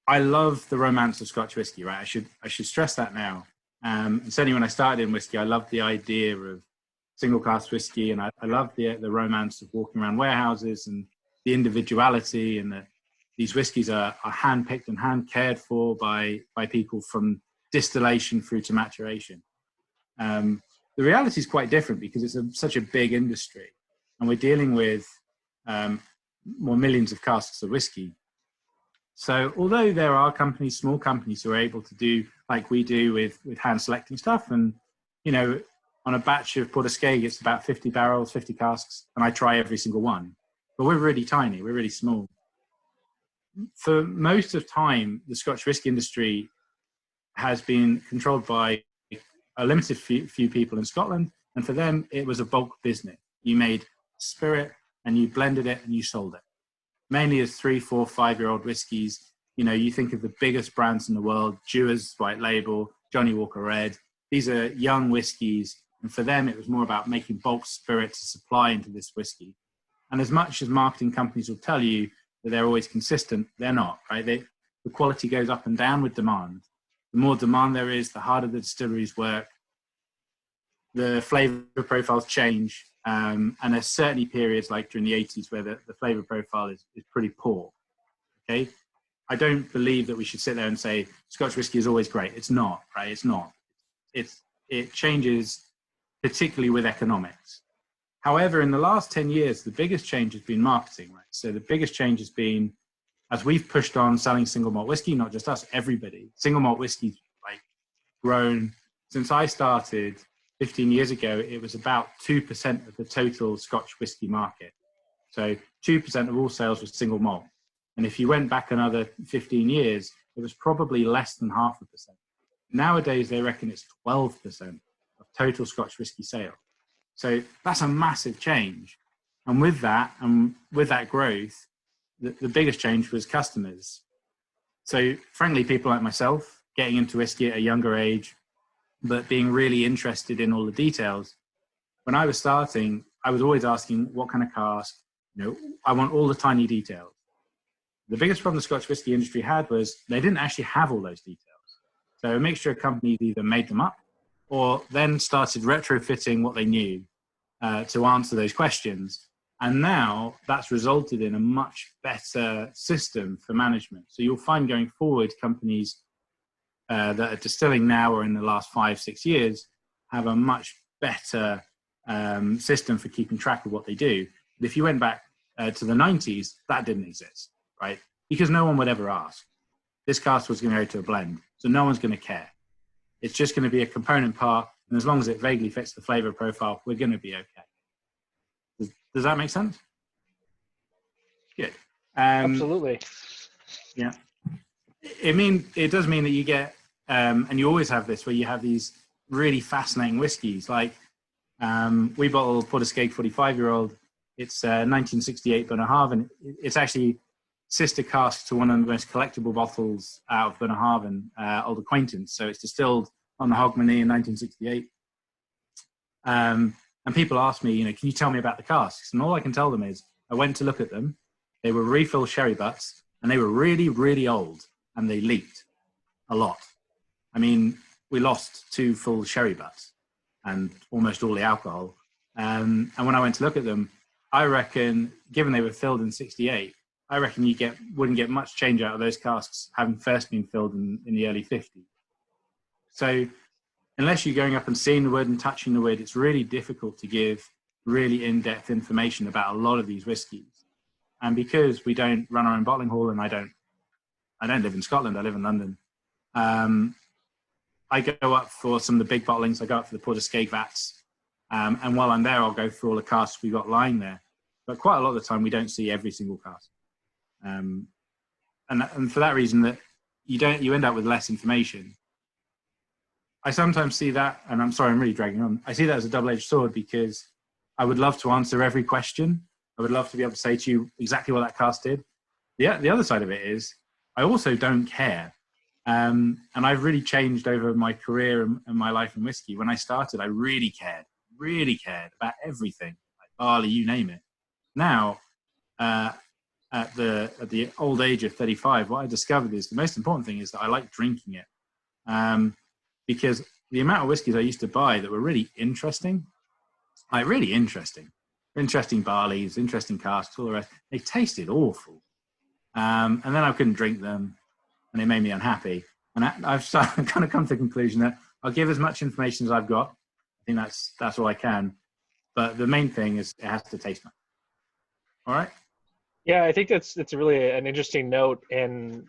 I love the romance of Scotch whiskey, right? I should stress that now. And certainly when I started in whiskey, I loved the idea of single cask whiskey, and I loved the romance of walking around warehouses and the individuality, and that these whiskies are hand-picked and hand-cared for by people from distillation through to maturation. The reality is quite different because it's such a big industry, and we're dealing with more millions of casks of whiskey. So although there are companies, small companies, who are able to do like we do with hand selecting stuff, and on a batch of Portuguese, it's about 50 barrels, 50 casks, and I try every single one. But we're really tiny, we're really small. For most of time, the Scotch whisky industry has been controlled by a limited few people in Scotland, and for them, it was a bulk business. You made spirit, and you blended it, and you sold it. Mainly as 3, 4, 5-year-old whiskies. You think of the biggest brands in the world: Dewar's White Label, Johnny Walker Red. These are young whiskies, and for them, it was more about making bulk spirit to supply into this whiskey. And as much as marketing companies will tell you that they're always consistent, they're not, right? The quality goes up and down with demand. The more demand there is, the harder the distilleries work. The flavor profiles change. And there's certainly periods like during the 80s where the flavor profile is pretty poor. Okay. I don't believe that we should sit there and say Scotch whiskey is always great. It's not, right? It's not. It changes, particularly with economics. However, in the last 10 years, the biggest change has been marketing, right? So the biggest change has been, as we've pushed on selling single malt whiskey, not just us, everybody. Single malt whiskey's grown. Since I started 15 years ago, it was about 2% of the total Scotch whiskey market. So 2% of all sales was single malt. And if you went back another 15 years, it was probably less than 0.5%. Nowadays, they reckon it's 12% of total Scotch whiskey sale. So that's a massive change. And with that growth, the biggest change was customers. So frankly, people like myself getting into whiskey at a younger age, but being really interested in all the details. When I was starting, I was always asking, what kind of cask? I want all the tiny details. The biggest problem the Scotch whisky industry had was they didn't actually have all those details. So a mixture of companies either made them up or then started retrofitting what they knew to answer those questions. And now that's resulted in a much better system for management. So you'll find going forward, companies that are distilling now or in the last 5-6 years have a much better system for keeping track of what they do. But if you went back to the 90s, that didn't exist, right? Because no one would ever ask. this cask was going to go to a blend. So no one's going to care. It's just going to be a component part. And as long as it vaguely fits the flavor profile, we're going to be okay. Does that make sense? Good. Absolutely. Yeah. It does mean that you get, and you always have this, where you have these really fascinating whiskies. Like we bottled Porterscake 45-year-old. It's 1968 Bunnahabhain. It's actually sister cask to one of the most collectible bottles out of Bunnahabhain, Old Acquaintance. So it's distilled on the Hogmanay in 1968. And people ask me, can you tell me about the casks? And all I can tell them is I went to look at them. They were refill sherry butts, and they were really, really old, and they leaked a lot. I mean, we lost 2 full sherry butts and almost all the alcohol. And when I went to look at them, I reckon, given they were filled in 68, I reckon you wouldn't get much change out of those casks having first been filled in the early 50s. So unless you're going up and seeing the wood and touching the wood, it's really difficult to give really in-depth information about a lot of these whiskies. And because we don't run our own bottling hall, and I don't live in Scotland, I live in London, I go up for some of the big bottlings. I go up for the Porterscake vats. And while I'm there, I'll go through all the casks we've got lying there. But quite a lot of the time, we don't see every single cask. And for that reason, that you end up with less information. I sometimes see that, and I'm sorry, I'm really dragging on. I see that as a double-edged sword, because I would love to answer every question. I would love to be able to say to you exactly what that cask did. The other side of it is I also don't care. And I've really changed over my career and my life in whiskey. When I started, I really cared about everything, like barley, you name it. Now, at the old age of 35, what I discovered is the most important thing is that I like drinking it. Because the amount of whiskies I used to buy that were really interesting, interesting barleys, interesting casks, all the rest, they tasted awful. And then I couldn't drink them, and it made me unhappy. And I've kind of come to the conclusion that I'll give as much information as I've got. I think that's all I can. But the main thing is it has to taste nice. All right? Yeah, I think it's really an interesting note. And,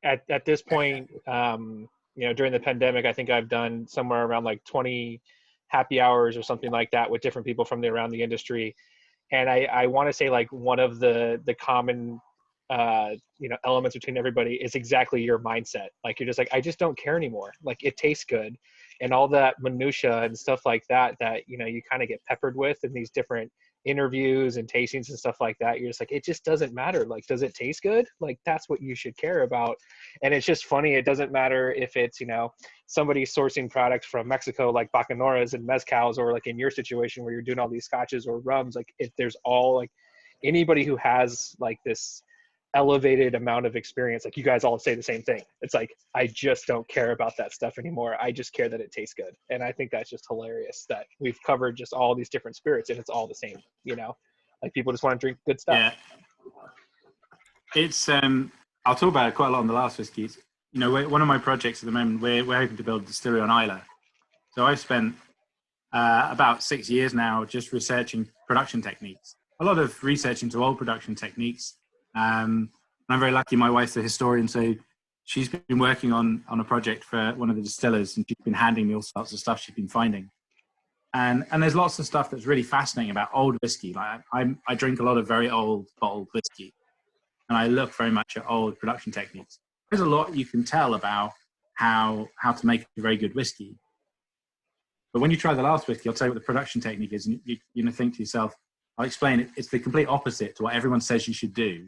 at this point, during the pandemic, I think I've done somewhere around like 20 happy hours or something like that with different people from around the industry. And I want to say like one of the common, elements between everybody is exactly your mindset. Like, you're just like, I just don't care anymore. Like, it tastes good, and all that minutia and stuff like that, you kind of get peppered with in these different interviews and tastings and stuff like that. You're just like, it just doesn't matter. Like, does it taste good? Like, that's what you should care about. And it's just funny. It doesn't matter if it's, somebody sourcing products from Mexico, like Bacanoras and Mezcals, or like in your situation where you're doing all these scotches or rums, like if there's all like anybody who has like this elevated amount of experience, like you guys all say the same thing. It's like, I just don't care about that stuff anymore. I just care that it tastes good. And I think that's just hilarious that we've covered just all these different spirits and it's all the same, like people just want to drink good stuff. Yeah. It's, I'll talk about it quite a lot on the last whiskies. One of my projects at the moment, we're hoping to build a distillery on Islay. So I've spent about 6 years now just researching production techniques. A lot of research into old production techniques. And I'm very lucky. My wife's a historian, so she's been working on a project for one of the distillers, and she's been handing me all sorts of stuff she's been finding. And there's lots of stuff that's really fascinating about old whiskey. Like I drink a lot of very old bottled whiskey, and I look very much at old production techniques. There's a lot you can tell about how to make a very good whiskey. But when you try the last whiskey, I'll tell you what the production technique is, and you think to yourself, I'll explain it. It's the complete opposite to what everyone says you should do.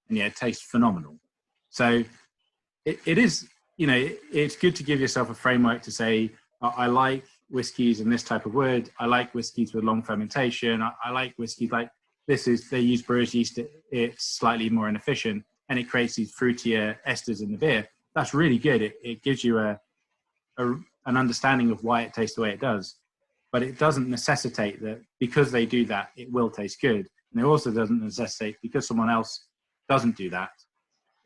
And yeah, it tastes phenomenal. So it is, it's good to give yourself a framework to say, I like whiskies in this type of wood. I like whiskies with long fermentation. I like whiskies like they use brewer's yeast. It's slightly more inefficient, and it creates these fruitier esters in the beer. That's really good. It gives you an understanding of why it tastes the way it does. But it doesn't necessitate that because they do that, it will taste good. And it also doesn't necessitate because someone else doesn't do that,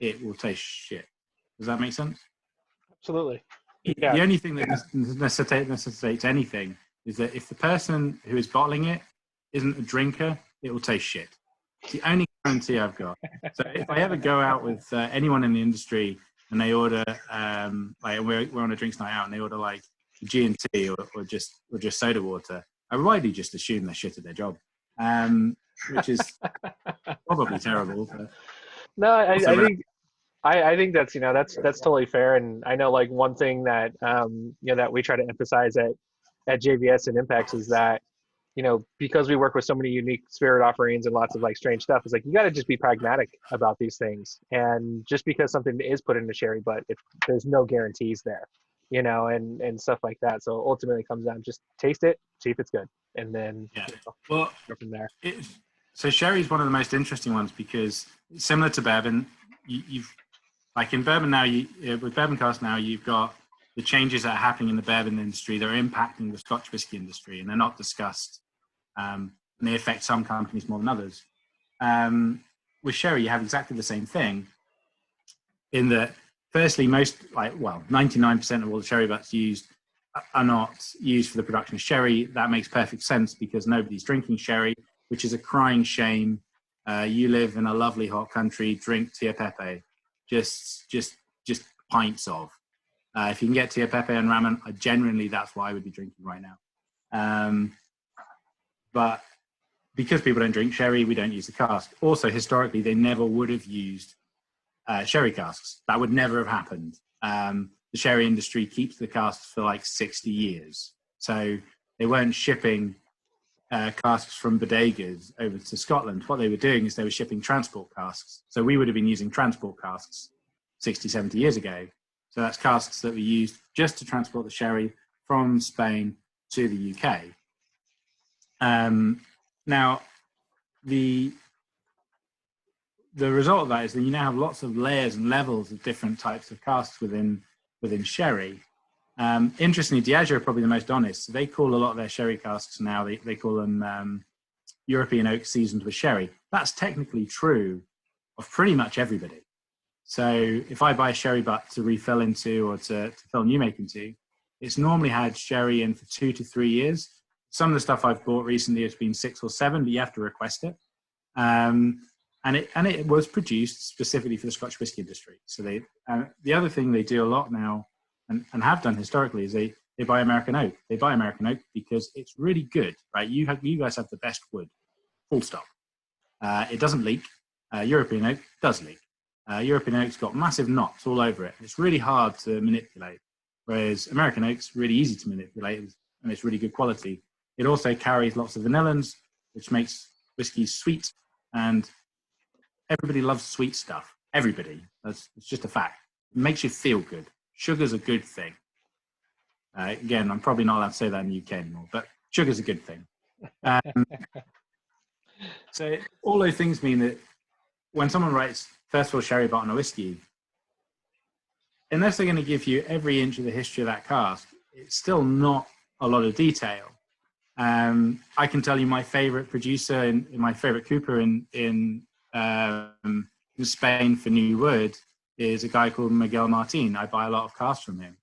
it will taste shit. Does that make sense? Absolutely. Yeah. The only thing that necessitates anything is that if the person who is bottling it isn't a drinker, it will taste shit. It's the only guarantee I've got. So if I ever go out with anyone in the industry and they order, like we're on a drinks night out and they order like G&T or just soda water, I widely just assume they're shit at their job, which is probably terrible. But No, I think that's that's totally fair. And I know like one thing that that we try to emphasize at JVS and Impacts is that because we work with so many unique spirit offerings and lots of like strange stuff, it's like you got to just be pragmatic about these things. And just because something is put into sherry, but there's no guarantees there, and stuff like that. So ultimately, it comes down just taste it, see if it's good, and then well, go from there. So sherry is one of the most interesting ones because similar to bourbon, you've like in bourbon now, with bourbon cask now, you've got the changes that are happening in the bourbon industry that are impacting the Scotch whisky industry, and they're not discussed. And they affect some companies more than others. With sherry, you have exactly the same thing in that, firstly, 99% of all the sherry butts used are not used for the production of sherry. That makes perfect sense because nobody's drinking sherry, which is a crying shame. You live in a lovely hot country, drink Tia Pepe, just pints of. If you can get Tia Pepe and ramen, genuinely, that's what I would be drinking right now. But because people don't drink sherry, we don't use the cask. Also, historically, they never would have used sherry casks. That would never have happened. The sherry industry keeps the casks for like 60 years. So they weren't shipping casks from bodegas over to Scotland. What they were doing is they were shipping transport casks. So we would have been using transport casks 60, 70 years ago. So that's casks that were used just to transport the sherry from Spain to the UK. Now, the result of that is that you now have lots of layers and levels of different types of casks within sherry. Interestingly, Diageo are probably the most honest. So they call a lot of their sherry casks now, they call them European oak seasoned with sherry. That's technically true of pretty much everybody. So if I buy a sherry butt to refill into or to fill new make into, it's normally had sherry in for 2 to 3 years. Some of the stuff I've bought recently has been 6 or 7, but you have to request it. And it was produced specifically for the Scotch whisky industry. So the other thing they do a lot now and have done historically is they buy American oak. They buy American oak because it's really good, right? You guys have the best wood, full stop. It doesn't leak. European oak does leak. European oak's got massive knots all over it. It's really hard to manipulate, whereas American oak's really easy to manipulate and it's really good quality. It also carries lots of vanillins, which makes whiskey sweet, and everybody loves sweet stuff. Everybody. It's just a fact. It makes you feel good. Sugar's a good thing. Again, I'm probably not allowed to say that in the UK anymore, but sugar's a good thing. So all those things mean that when someone writes, first of all, sherry butt on a whiskey, unless they're going to give you every inch of the history of that cask, it's still not a lot of detail. I can tell you my favorite producer in my favorite cooper in Spain for new wood is a guy called Miguel Martin. I buy a lot of casks from him.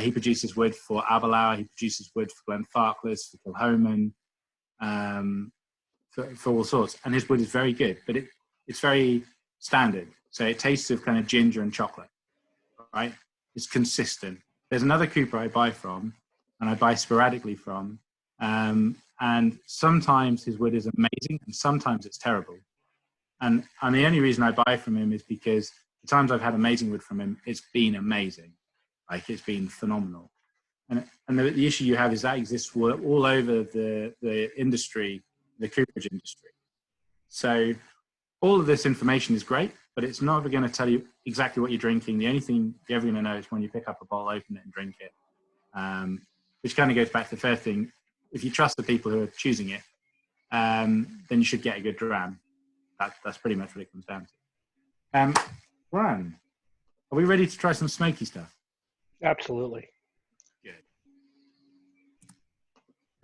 He produces wood for Aberlour. He produces wood for Glenfarclas, for Kilhoman, for all sorts. And his wood is very good, but it's very standard. So it tastes of kind of ginger and chocolate, right? It's consistent. There's another cooper I buy from, and I buy sporadically from, and sometimes his wood is amazing, and sometimes it's terrible. And the only reason I buy from him is because the times I've had amazing wood from him, it's been amazing. Like, it's been phenomenal. And the issue you have is that exists all over the industry, the cooperage industry. So all of this information is great, but it's not going to tell you exactly what you're drinking. The only thing you're ever going to know is when you pick up a bottle, open it, and drink it. Which kind of goes back to the first thing. If you trust the people who are choosing it, then you should get a good dram. That's pretty much what it comes down to. Brian, are we ready to try some smoky stuff? Absolutely. Good.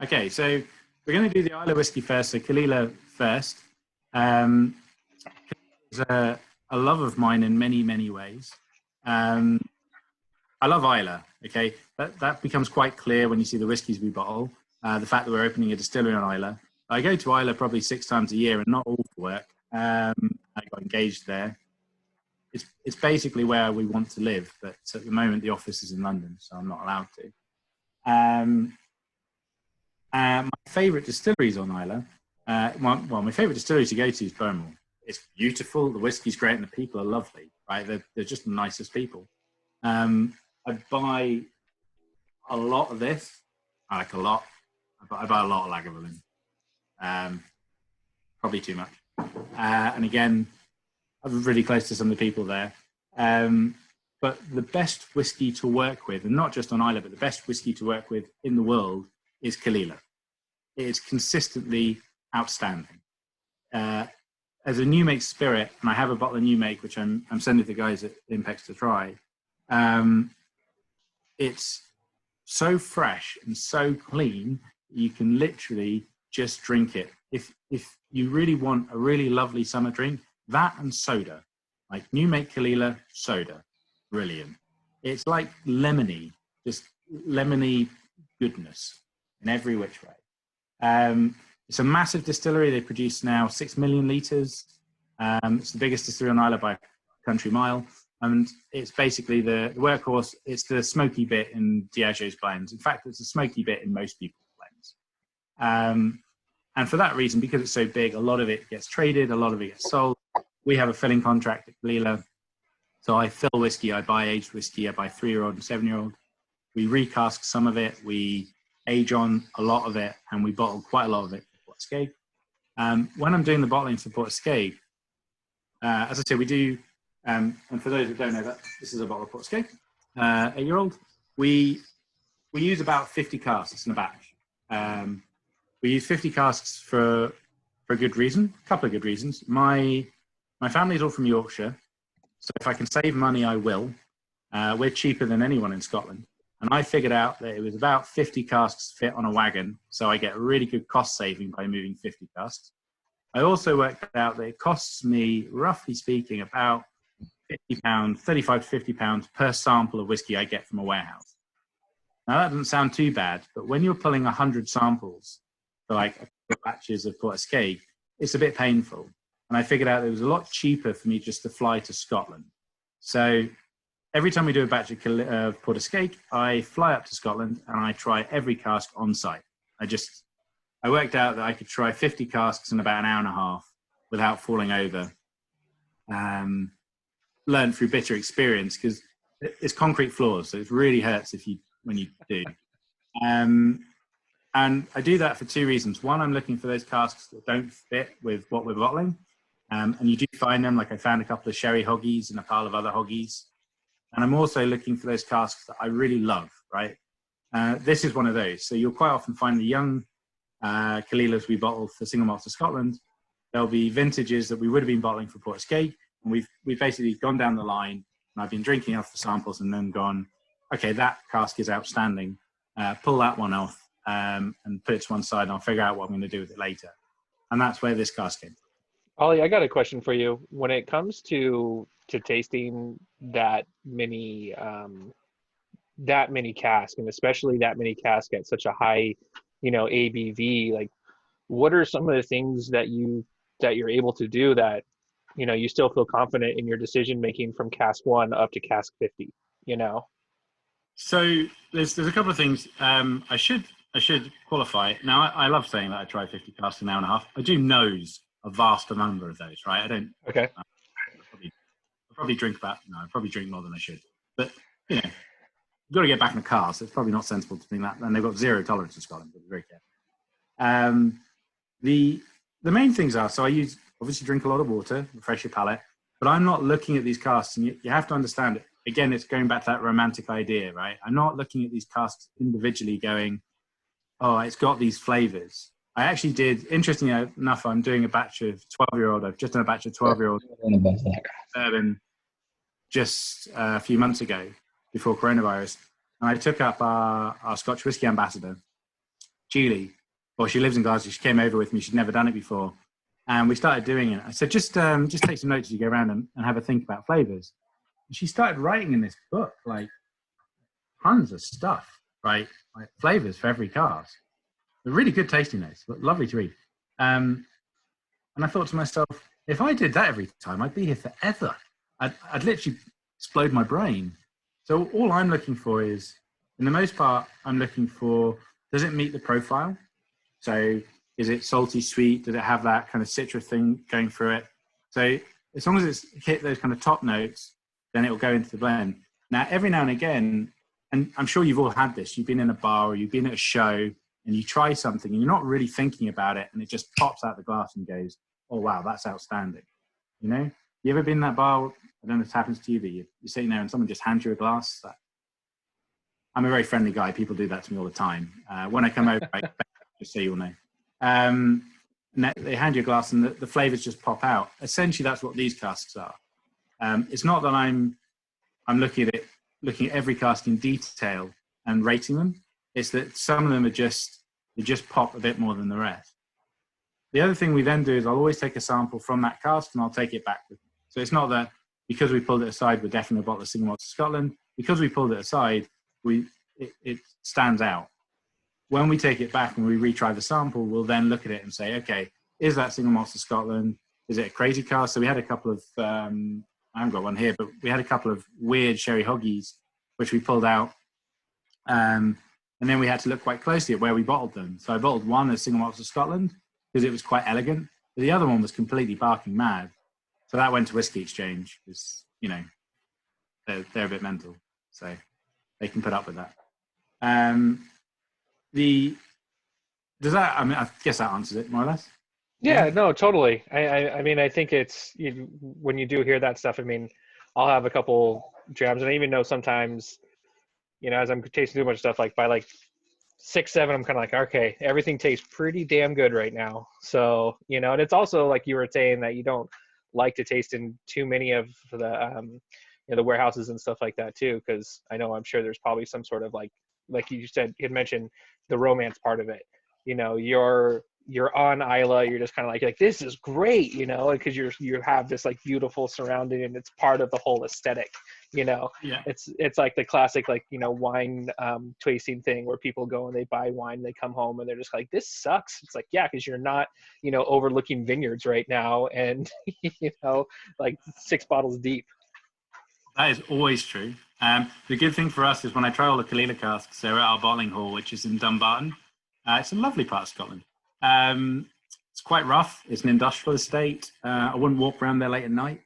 Okay, so we're going to do the Islay whiskey first. So Caol Ila first. It's a love of mine in many, many ways. I love Islay. Okay, that becomes quite clear when you see the whiskies we bottle. The fact that we're opening a distillery on Islay. I go to Islay probably 6 times a year, and not all for work. engaged there. It's basically where we want to live, but at the moment the office is in London, so I'm not allowed to. My favourite distilleries on Islay, my favourite distillery to go to is Burnmore. It's beautiful, the whiskey's great, and the people are lovely, right? They're just the nicest people. I buy a lot of this. I like a lot. I buy a lot of Lagavulin. Probably too much. And again, I'm really close to some of the people there. But the best whiskey to work with, and not just on Islay, but the best whiskey to work with in the world is Caol Ila. It's consistently outstanding. As a new make spirit, and I have a bottle of new make, which I'm sending the guys at Impex to try. It's so fresh and so clean, you can literally just drink it. If you really want a really lovely summer drink, that and soda, like new make Caol Ila soda, brilliant. It's like lemony, just lemony goodness in every which way. It's a massive distillery. They produce now 6 million litres. It's the biggest distillery on Islay by a country mile. And it's basically the workhorse. It's the smoky bit in Diageo's blends. In fact, it's a smoky bit in most people's blends. And for that reason, because it's so big, a lot of it gets traded, a lot of it gets sold. We have a filling contract at Caol Ila. So I fill whiskey, I buy aged whiskey, I buy 3-year-old and 7-year-old. We recask some of it, we age on a lot of it, and we bottle quite a lot of it for Port Escape. When I'm doing the bottling for Port Escape, as I say, we do, and for those that don't know that, this is a bottle of Port Escape, 8-year-old. We use about 50 casks in a batch. We use 50 casks for a good reason, a couple of good reasons. My family's all from Yorkshire, so if I can save money, I will. We're cheaper than anyone in Scotland. And I figured out that it was about 50 casks fit on a wagon, so I get a really good cost saving by moving 50 casks. I also worked out that it costs me, roughly speaking, about £50, 35 to £50 per sample of whiskey I get from a warehouse. Now that doesn't sound too bad, but when you're pulling 100 samples for like a couple of batches of Port Escape, it's a bit painful. And I figured out it was a lot cheaper for me just to fly to Scotland. So every time we do a batch of Port Escape, I fly up to Scotland and I try every cask on site. I worked out that I could try 50 casks in about an hour and a half without falling over. Learned through bitter experience, because it's concrete floors, so it really hurts when you do. And I do that for two reasons. One, I'm looking for those casks that don't fit with what we're bottling. And you do find them, like I found a couple of sherry hoggies and a pile of other hoggies. And I'm also looking for those casks that I really love, right? This is one of those. So you'll quite often find the young Caol Ilas we bottle for Single Malts of Scotland. There'll be vintages that we would have been bottling for Port Escape. And we've basically gone down the line, and I've been drinking off the samples and then gone, okay, that cask is outstanding. Pull that one off and put it to one side, and I'll figure out what I'm going to do with it later. And that's where this cask came from. Ollie, I got a question for you. When it comes to tasting that many cask, and especially that many cask at such a high, ABV, like, what are some of the things that you're able to do that, you still feel confident in your decision making from cask 1 up to cask 50? So there's a couple of things. I should qualify. Now, I love saying that I try 50 casks in an hour and a half. I do nose a vast number of those, right? I don't. Okay. I probably drink more than I should. But you've got to get back in the car, so it's probably not sensible to think that. And they've got zero tolerance in Scotland, but very careful. The main things are, so I obviously drink a lot of water, refresh your palate, but I'm not looking at these casks, and you have to understand it. Again, it's going back to that romantic idea, right? I'm not looking at these casks individually going, oh, it's got these flavors. I actually did, interestingly enough, I'm doing a batch of 12-year-old. I've just done a batch of 12-year-old bourbon just a few months ago before coronavirus. And I took up our Scotch whisky ambassador, Julie. Well, she lives in Glasgow. She came over with me. She'd never done it before. And we started doing it. I said, just take some notes as you go around and have a think about flavors. And she started writing in this book, like, tons of stuff, right? Like flavors for every cask. They're really good tasting notes, but lovely to read. And I thought to myself, if I did that every time, I'd be here forever. I'd literally explode my brain. So all I'm looking for is, in the most part, I'm looking for, does it meet the profile? So is it salty, sweet? Does it have that kind of citrus thing going through it? So as long as it's hit those kind of top notes, then it will go into the blend. Now, every now and again, and I'm sure you've all had this, you've been in a bar or you've been at a show and you try something and you're not really thinking about it and it just pops out the glass and goes, oh, wow, that's outstanding. You know, you ever been in that bar? I don't know if it happens to you, but you're sitting there and someone just hands you a glass. I'm a very friendly guy. People do that to me all the time. When I come over, just so you'll know. And they hand you a glass and the flavors just pop out. Essentially, that's what these casks are. It's not that I'm looking at every cask in detail and rating them. It's that some of them they just pop a bit more than the rest. The other thing we then do is I'll always take a sample from that cask and I'll take it back with me. So it's not that because we pulled it aside, we're definitely a bottle of Single Malts of Scotland. Because we pulled it aside, it stands out. When we take it back and we retry the sample, we'll then look at it and say, okay, is that Single Malts of Scotland? Is it a crazy cask? So we had a couple of, I haven't got one here, but we had a couple of weird sherry hoggies, which we pulled out. And then we had to look quite closely at where we bottled them. So I bottled one as Single Malts of Scotland because it was quite elegant. But the other one was completely barking mad. So that went to Whiskey Exchange because, you know, they're a bit mental. So they can put up with that. I guess that answers it more or less. Yeah, no, totally. I mean, I think it's when you do hear that stuff. I mean, I'll have a couple jams, and I even know sometimes, you know, as I'm tasting too much stuff, like by like 6, 7, I'm kind of like, okay, everything tastes pretty damn good right now. So, you know, and it's also like you were saying that you don't like to taste in too many of the, you know, the warehouses and stuff like that too, because I'm sure there's probably some sort of like you said, you had mentioned the romance part of it. You know, you're on Isla, you're just kind of like this is great, you know, because you have this like beautiful surrounding and it's part of the whole aesthetic, you know. Yeah. It's like the classic, like, you know, wine tasting thing where people go and they buy wine, they come home and they're just like, this sucks. It's like, yeah, because you're not, you know, overlooking vineyards right now and you know, like 6 bottles deep. That is always true. The good thing for us is when I try all the Caol Ila casks, they're at our bottling hall, which is in Dumbarton. It's a lovely part of Scotland. It's quite rough. It's an industrial estate. I wouldn't walk around there late at night.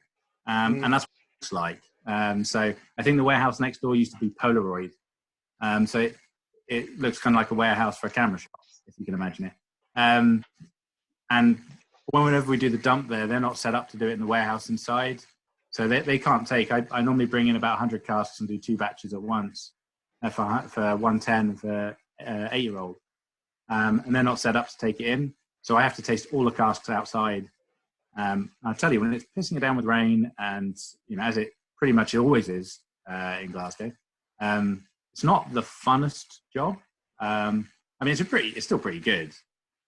And that's what it looks like. So I think the warehouse next door used to be Polaroid. So it looks kind of like a warehouse for a camera shop, if you can imagine it. And whenever we do the dump there, they're not set up to do it in the warehouse inside. So they can't take. I normally bring in about 100 casks and do 2 batches at once for 110 for 8-year-old. And they're not set up to take it in. So I have to taste all the casks outside. I'll tell you, when it's pissing it down with rain and, you know, as it pretty much always is in Glasgow, it's not the funnest job. I mean, it's still pretty good.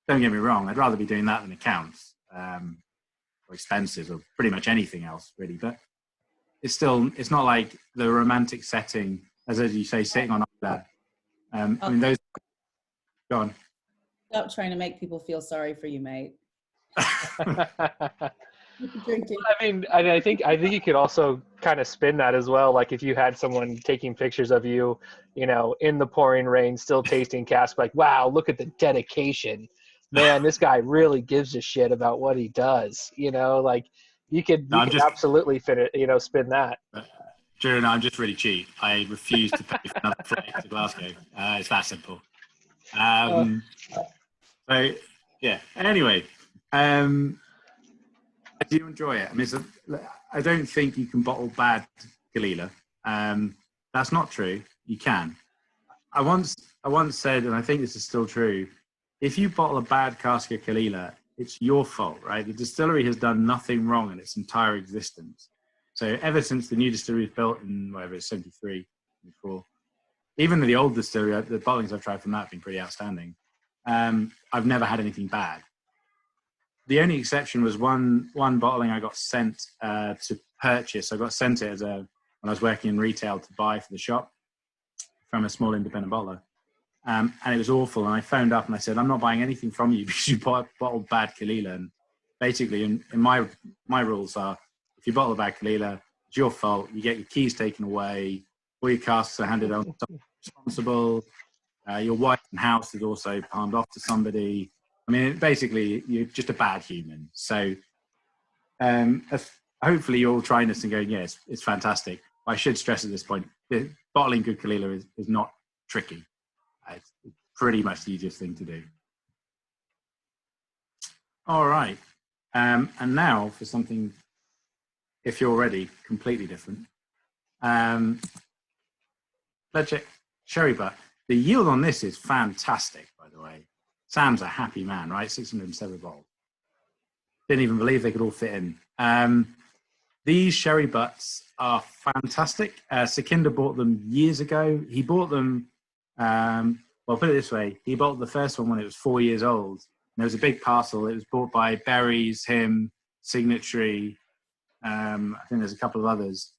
Don't get me wrong. I'd rather be doing that than accounts. Or expenses or pretty much anything else really, but it's not like the romantic setting as you say, sitting on that. I mean, those go on. Stop trying to make people feel sorry for you, mate. Drinking. I mean, I think you could also kind of spin that as well. Like if you had someone taking pictures of you, you know, in the pouring rain, still tasting cask, like, wow, look at the dedication. Man, this guy really gives a shit about what he does. You know, like you could absolutely fit it, you know, spin that. Drew, no, I'm just really cheap. I refuse to pay for another flight to Glasgow. It's that simple. So yeah. Anyway, do you enjoy it? I mean, I don't think you can bottle bad Caol Ila. That's not true. You can. I once said, and I think this is still true, if you bottle a bad cask of Caol Ila, it's your fault, right? The distillery has done nothing wrong in its entire existence. So ever since the new distillery was built in, whatever, it's 73, 74, even the old distillery, the bottlings I've tried from that have been pretty outstanding. I've never had anything bad. The only exception was one bottling I got sent to purchase. I got sent it when I was working in retail to buy for the shop from a small independent bottler. And it was awful. And I phoned up and I said, I'm not buying anything from you because you bottled bad Caol Ila. And basically, in my rules are, if you bottle a bad Caol Ila, it's your fault. You get your keys taken away. All your casks are handed on to someone responsible. Your wife and house is also palmed off to somebody. I mean, basically, you're just a bad human. So hopefully you're all trying this and going, yes, it's fantastic. I should stress at this point, bottling good Caol Ila is not tricky. It's pretty much the easiest thing to do. All right. And now for something, if you're ready, completely different. Ledaig Sherry Butt. The yield on this is fantastic, by the way. Sam's a happy man, right? 607 bottles. Didn't even believe they could all fit in. These sherry butts are fantastic. Sekinder bought them years ago. He bought them, well, put it this way. He bought the first one when it was 4 years old. And there was a big parcel. It was bought by Berries, him, Signatory. I think there's a couple of others.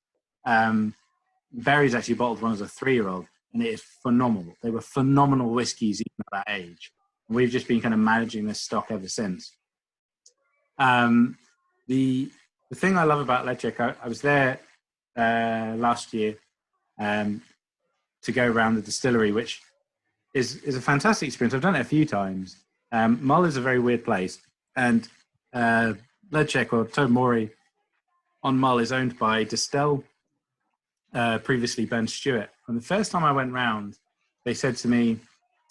Berries actually bottled one as a 3-year-old, and it is phenomenal. They were phenomenal whiskies even at that age. And we've just been kind of managing this stock ever since. The thing I love about Ledaig, I was there last year to go around the distillery, which is a fantastic experience. I've done it a few times. Mull is a very weird place, and Ledaig, or Tobermory on Mull, is owned by Distell, previously Ben Stewart. And the first time I went round, they said to me,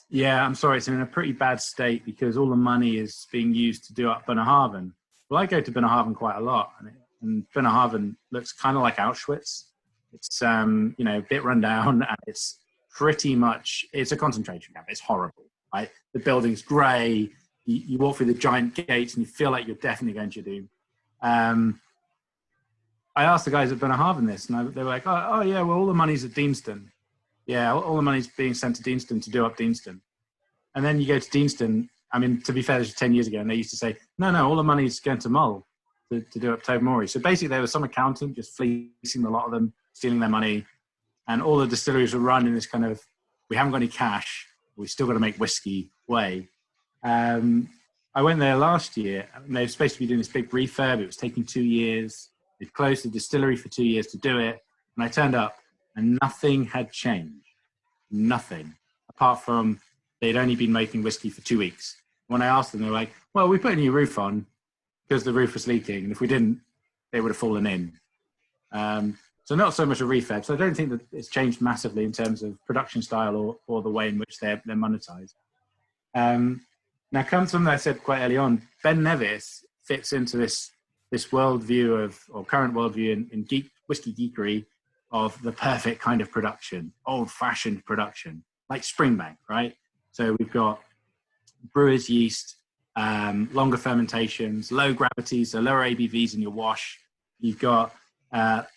yeah, I'm sorry, it's in a pretty bad state because all the money is being used to do up Bunnahabhain. Well, I go to Bunnahabhain quite a lot, and Bunnahabhain looks kind of like Auschwitz. It's a bit run down, and it's pretty much, it's a concentration camp. It's horrible, right? The building's grey. You walk through the giant gates, and you feel like you're definitely going to your doom. I asked the guys at Bunnahabhain this, and they were like, oh yeah, well, all the money's at Deanston. Yeah, all the money's being sent to Deanston to do up Deanston. And then you go to Deanston. I mean, to be fair, this was 10 years ago, and they used to say, no, all the money's going to Mull to do up Tobermory. So basically, there was some accountant just fleecing a lot of them, stealing their money, and all the distilleries were run in this kind of, we haven't got any cash, we've still got to make whiskey way. I went there last year, and they were supposed to be doing this big refurb. It was taking 2 years. They'd closed the distillery for 2 years to do it. And I turned up, and nothing had changed. Nothing. Apart from they'd only been making whiskey for 2 weeks. When I asked them, they were like, well, we put a new roof on because the roof was leaking. And if we didn't, they would have fallen in. So not so much a refurb. So I don't think that it's changed massively in terms of production style or the way in which they're monetized. Now, comes something I said quite early on. Ben Nevis fits into this worldview or current worldview in whiskey geekery of the perfect kind of production, old-fashioned production, like Springbank, right? So we've got brewer's yeast, longer fermentations, low gravity, so lower ABVs in your wash. You've got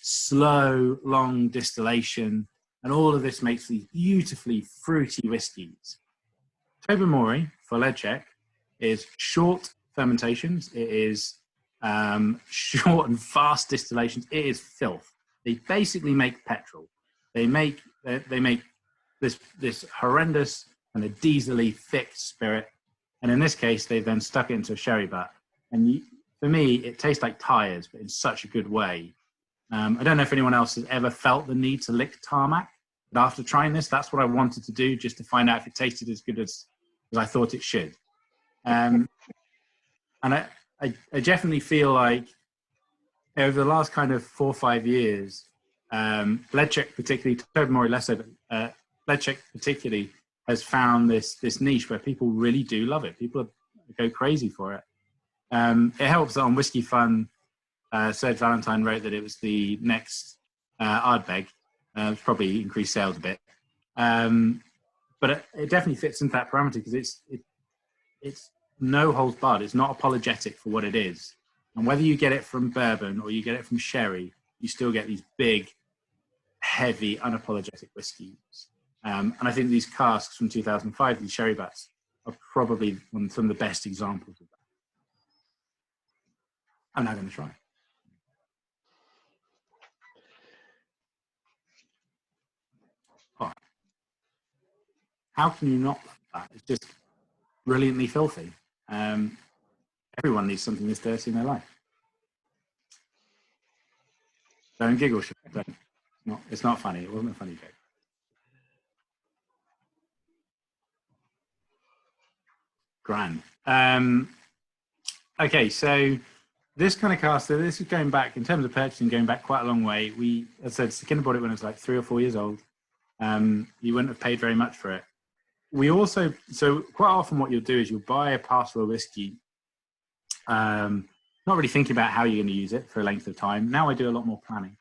slow, long distillation, and all of this makes these beautifully fruity whiskies. Tobermory for Ledaig is short fermentations. It is short and fast distillations. It is filth. They basically make petrol. They make this horrendous kind of diesely thick spirit, and in this case, they then stuck it into a sherry butt. And for me, it tastes like tires, but in such a good way. I don't know if anyone else has ever felt the need to lick tarmac, but after trying this, that's what I wanted to do, just to find out if it tasted as good as I thought it should. And I definitely feel like over the last kind of 4 or 5 years, Ledaig particularly, Tobermory less so, but Ledaig particularly has found this niche where people really do love it. People go crazy for it. It helps that on Whiskey Fun, Serge Valentine wrote that it was the next Ardbeg. It's probably increased sales a bit. But it definitely fits into that parameter because it's no holds barred. It's not apologetic for what it is. And whether you get it from bourbon or you get it from sherry, you still get these big, heavy, unapologetic whiskies. And I think these casks from 2005, these sherry butts, are probably some of the best examples of that. I'm now going to try. Oh. How can you not love that? It's just brilliantly filthy. everyone needs something this dirty in their life. Don't giggle, Sean. Don't. No, it's not funny. It wasn't a funny joke. Grand. Okay, so this kind of caster, this is going back, in terms of purchasing, going back quite a long way. We, as I said, Skinner bought it when it was like 3 or 4 years old. You wouldn't have paid very much for it. We also, so quite often what you'll do is you'll buy a parcel of whiskey, not really thinking about how you're going to use it for a length of time. Now I do a lot more planning.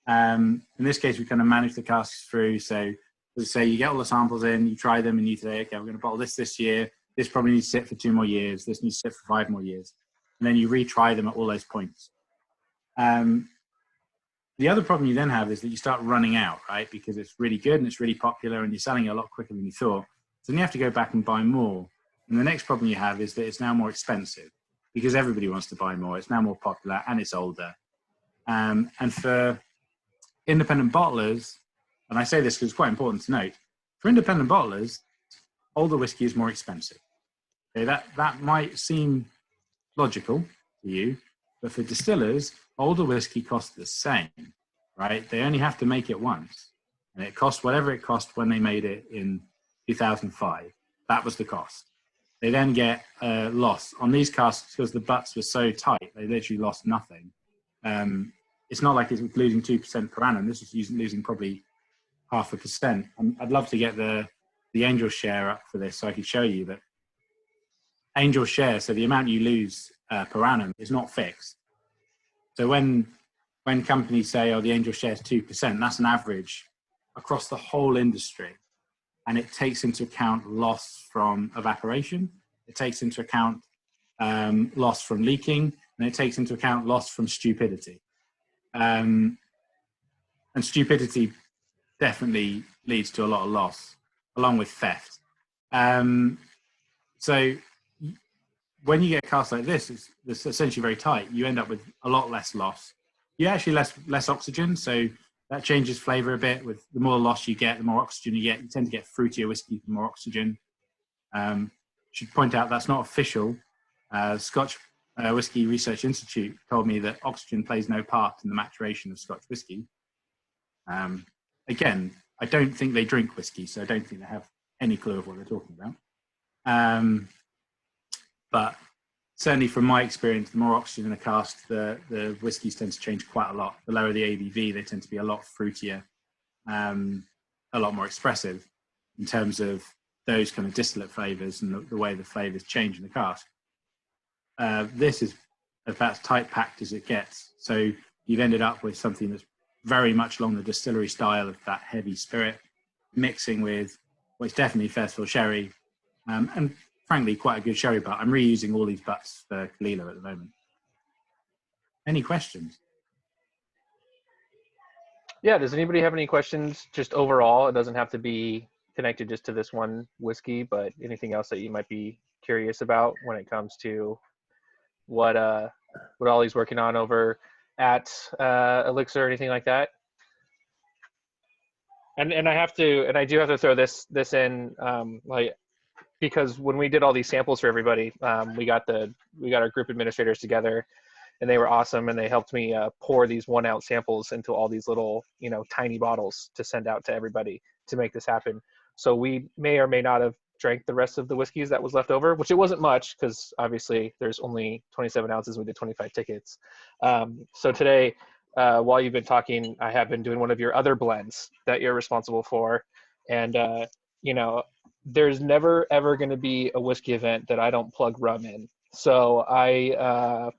In this case, we kind of manage the casks through. So, as I say, you get all the samples in, you try them, and you say, okay, we're going to bottle this year. This probably needs to sit for 2 more years. This needs to sit for 5 more years. And then you retry them at all those points. The other problem you then have is that you start running out, right? Because it's really good and it's really popular and you're selling it a lot quicker than you thought. So then you have to go back and buy more. And the next problem you have is that it's now more expensive because everybody wants to buy more. It's now more popular and it's older. And for independent bottlers, and I say this because it's quite important to note, for independent bottlers, older whiskey is more expensive. Okay, that might seem logical to you, but for distillers, older whiskey costs the same, right? They only have to make it once, and it cost whatever it cost when they made it in 2005. That was the cost. They then get a loss on these casks because the butts were so tight. They literally lost nothing. It's not like it's losing 2% per annum. This is losing probably 0.5%. I'd love to get the angel share up for this so I could show you that angel share, so the amount you lose per annum is not fixed. So when companies say, oh, the angel share is 2%, that's an average across the whole industry. And it takes into account loss from evaporation. It takes into account loss from leaking, and it takes into account loss from stupidity. And stupidity definitely leads to a lot of loss, along with theft. So when you get a cask like this, it's essentially very tight. You end up with a lot less loss. You actually less oxygen, so that changes flavour a bit. With the more loss you get, the more oxygen you get. You tend to get fruitier whiskey with more oxygen. Should point out that's not official. Scotch Whisky Research Institute told me that oxygen plays no part in the maturation of Scotch whisky. Again, I don't think they drink whiskey, so I don't think they have any clue of what they're talking about. But certainly from my experience, the more oxygen in a cask, the whiskies tend to change quite a lot. The lower the ABV, they tend to be a lot fruitier, a lot more expressive in terms of those kind of distillate flavours and the way the flavours change in the cask. This is about as tight packed as it gets. So you've ended up with something that's very much along the distillery style of that heavy spirit, mixing with what's definitely Fairfield sherry, and frankly, quite a good sherry butt. I'm reusing all these butts for Caol Ila at the moment. Any questions? Yeah, does anybody have any questions just overall? It doesn't have to be connected just to this one whiskey, but anything else that you might be curious about when it comes to what Ollie's working on over at Elixir or anything like that? And I do have to throw this in, like, because when we did all these samples for everybody, we got our group administrators together, and they were awesome, and they helped me pour these 1 ounce samples into all these little, tiny bottles to send out to everybody to make this happen. So we may or may not have drank the rest of the whiskeys that was left over, which it wasn't much because obviously there's only 27 ounces. We did 25 tickets. So today, while you've been talking, I have been doing one of your other blends that you're responsible for, and there's never ever going to be a whiskey event that I don't plug rum in. So I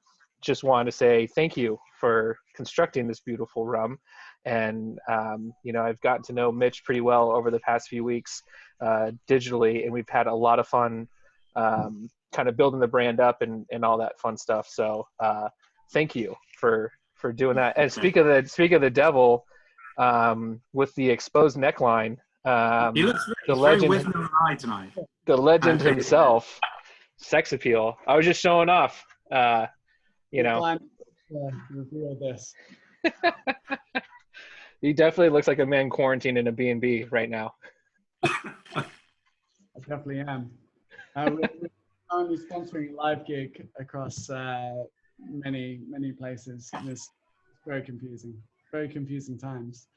just wanted to say thank you for constructing this beautiful rum. And, I've gotten to know Mitch pretty well over the past few weeks digitally, and we've had a lot of fun kind of building the brand up and all that fun stuff. So thank you for doing that. And speak of the devil, with the exposed neckline, He looks the very legend, with me on the eye tonight. the legend himself, sex appeal. I was just showing off, Reveal this. He definitely looks like a man quarantined in a B&B right now. I definitely am. currently sponsoring a live gig across many places. It's very confusing times.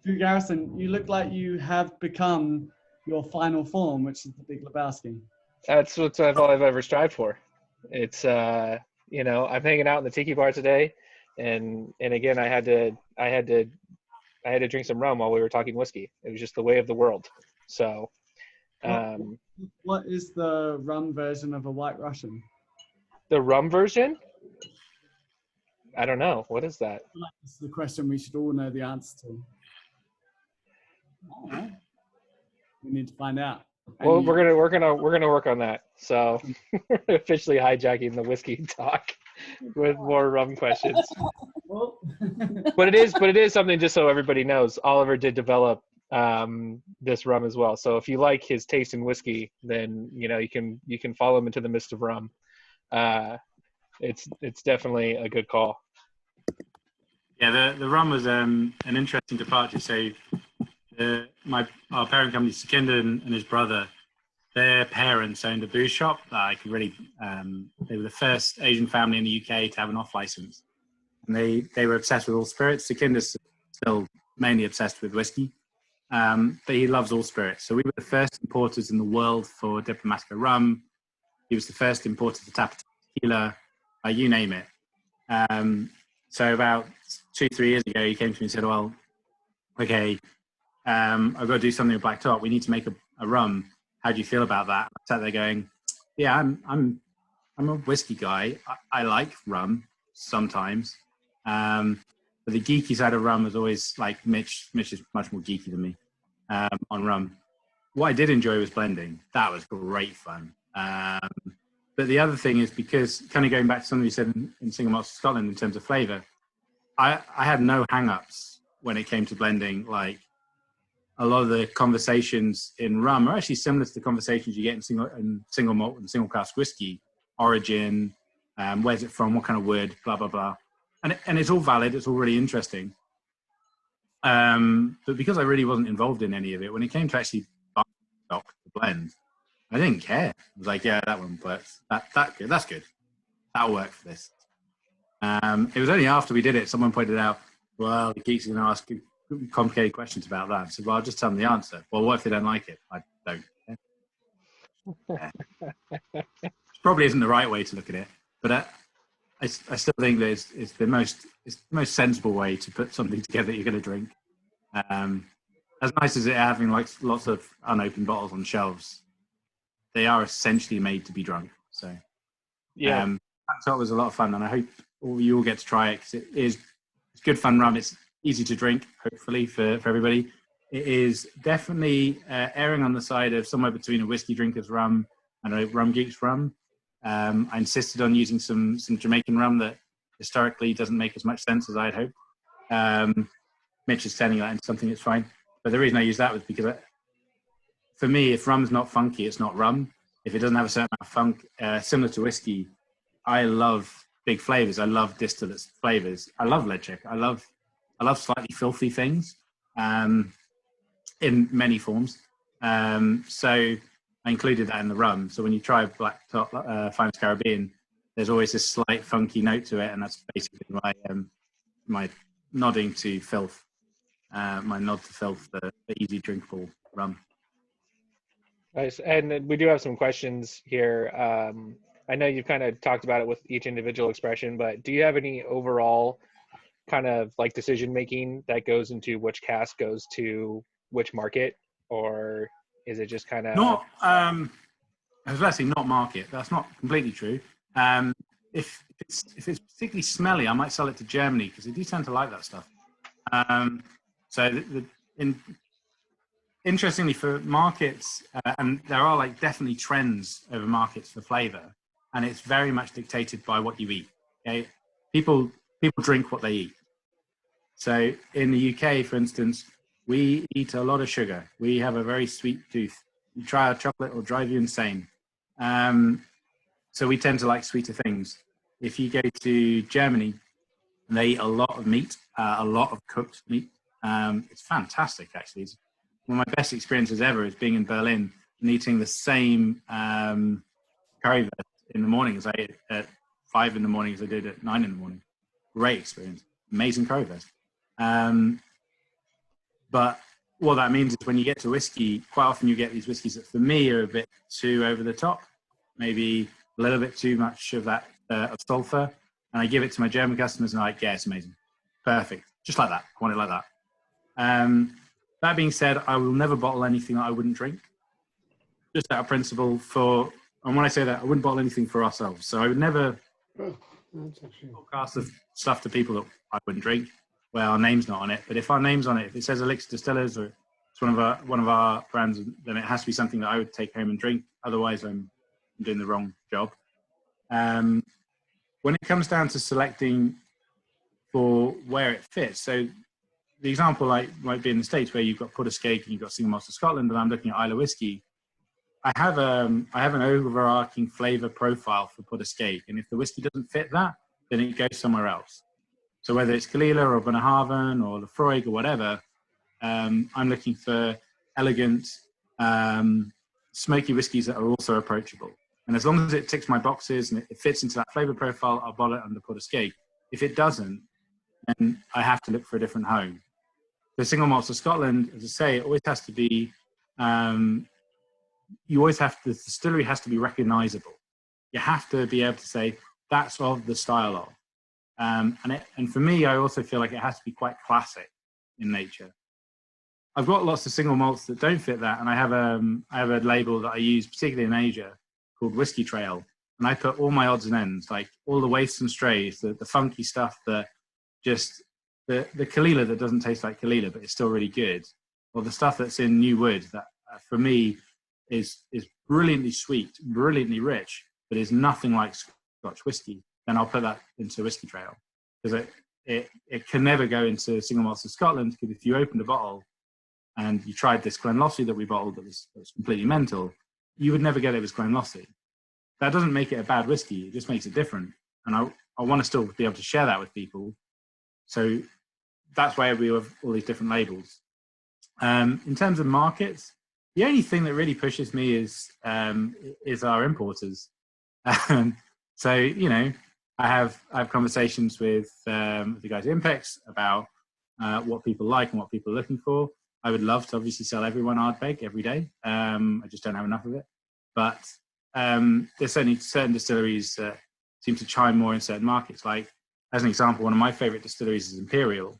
Drew Garrison, you look like you have become your final form, which is the Big Lebowski. That's all I've ever strived for. It's you know, I'm hanging out in the tiki bar today, and again I had to drink some rum while we were talking whiskey. It was just the way of the world. So What is the rum version of a White Russian? the rum version? I don't know. What is that? I feel like this is the question we should all know the answer to. All right. We need to find out. Well, we're gonna work on that. So we're officially hijacking the whiskey talk with more rum questions. Well, But it is something, just so everybody knows, Oliver did develop this rum as well. So if you like his taste in whiskey, then you know you can follow him into the mist of rum. It's definitely a good call. Yeah, the rum was an interesting departure. So our parent company, Sekinder and his brother, their parents owned a booze shop. Like really, they were the first Asian family in the UK to have an off license, and they were obsessed with all spirits. Sekinder's still mainly obsessed with whiskey, but he loves all spirits. So we were the first importers in the world for Diplomático rum. He was the first importer for tequila, you name it. So about 2-3 years ago, he came to me and said, "Well, okay, I've got to do something with Black Top. We need to make a rum. How do you feel about that?" I sat there going, "Yeah, I'm a whiskey guy. I like rum sometimes, but the geeky side of rum was always like Mitch. Mitch is much more geeky than me on rum. What I did enjoy was blending. That was great fun. But the other thing is, because kind of going back to something you said in Single Malts of Scotland in terms of flavour, I had no hang-ups when it came to blending. Like, a lot of the conversations in rum are actually similar to the conversations you get in single malt and single cask whiskey. Origin, where's it from, what kind of wood, blah, blah, blah. And it's all valid, it's all really interesting. But because I really wasn't involved in any of it, when it came to actually buying stock to blend, I didn't care. I was like, yeah, that one works. That's good. That'll work for this. It was only after we did it, someone pointed out, well, the geeks are going to ask complicated questions about that. I said, well, I'll just tell them the answer. Well, what if they don't like it? I don't care. It probably isn't the right way to look at it, but I still think that it's the most sensible way to put something together that you're going to drink. As nice as it having like lots of unopened bottles on shelves, they are essentially made to be drunk. So Yeah. that was a lot of fun, and I hope you all get to try it, because it's good fun rum. It's easy to drink, hopefully, for everybody. It is definitely erring on the side of somewhere between a whiskey drinker's rum and a rum geek's rum. I insisted on using some Jamaican rum that historically doesn't make as much sense as I'd hoped. Mitch is turning that into something that's fine. But the reason I use that was because, for me, if rum's not funky, it's not rum. If it doesn't have a certain amount of funk, similar to whiskey, I love big flavors. I love distillate flavors. I love Ledaig. I love slightly filthy things in many forms. So I included that in the rum. So when you try Black Top Finest Caribbean, there's always this slight funky note to it, and that's basically my nodding to filth, my nod to filth, the easy drinkable rum. Nice. And we do have some questions here. I know you've kind of talked about it with each individual expression, but do you have any overall kind of like decision making that goes into which cask goes to which market, or is it just kind of not? I was about to say not market. That's not completely true. If it's particularly smelly, I might sell it to Germany, because they do tend to like that stuff. Interestingly, for markets, and there are like definitely trends over markets for flavour, and it's very much dictated by what you eat. Okay, people drink what they eat. So in the UK, for instance, we eat a lot of sugar. We have a very sweet tooth. You try our chocolate, it'll drive you insane. So we tend to like sweeter things. If you go to Germany, they eat a lot of meat, a lot of cooked meat. It's fantastic, actually. It's one of my best experiences ever is being in Berlin and eating the same curry vest in the morning as I ate at 5 in the morning as I did at 9 in the morning. Great experience. Amazing curry vest. But what that means is when you get to whiskey, quite often you get these whiskeys that for me are a bit too over the top, maybe a little bit too much of that of sulfur. And I give it to my German customers and they're like, yeah, it's amazing. Perfect. Just like that. I want it like that. That being said, I will never bottle anything that I wouldn't drink. Just out of principle and when I say that, I wouldn't bottle anything for ourselves. So I would never forecast of stuff to people that I wouldn't drink where our name's not on it. But if our name's on it, if it says Elixir Distillers or it's one of our brands, then it has to be something that I would take home and drink. Otherwise, I'm doing the wrong job. When it comes down to selecting for where it fits, so the example might be in the States where you've got Porterskeg and you've got Single Malts of Scotland, and I'm looking at Islay whiskey. I have an overarching flavour profile for Porterskeg, and if the whiskey doesn't fit that, then it goes somewhere else. So whether it's Caol Ila or Bunnahabhain or Lefroy or whatever, I'm looking for elegant, smoky whiskies that are also approachable. And as long as it ticks my boxes and it fits into that flavour profile, I'll bottle it under Porterskeg. If it doesn't, then I have to look for a different home. The Single Malts of Scotland, as I say, it always has to be, the distillery has to be recognisable. You have to be able to say, that's of the style of. And for me, I also feel like it has to be quite classic in nature. I've got lots of single malts that don't fit that, and I have a label that I use, particularly in Asia, called Whiskey Trail, and I put all my odds and ends, like all the waifs and strays, the funky stuff, the Caol Ila that doesn't taste like Caol Ila but it's still really good, or the stuff that's in New Wood that for me is brilliantly sweet, brilliantly rich, but is nothing like Scotch whiskey. Then I'll put that into Whiskey Trail, because it can never go into Single Malts of Scotland, because if you opened a bottle and you tried this Glenlossie that we bottled that was completely mental, you would never get it as Glenlossie. That doesn't make it a bad whiskey, it just makes it different. And I want to still be able to share that with people. So that's why we have all these different labels. In terms of markets, the only thing that really pushes me is our importers. So, I have conversations with the guys at Impex about what people like and what people are looking for. I would love to obviously sell everyone Ardbeg every day. I just don't have enough of it. But there's certainly certain distilleries that seem to chime more in certain markets. Like, as an example, one of my favorite distilleries is Imperial.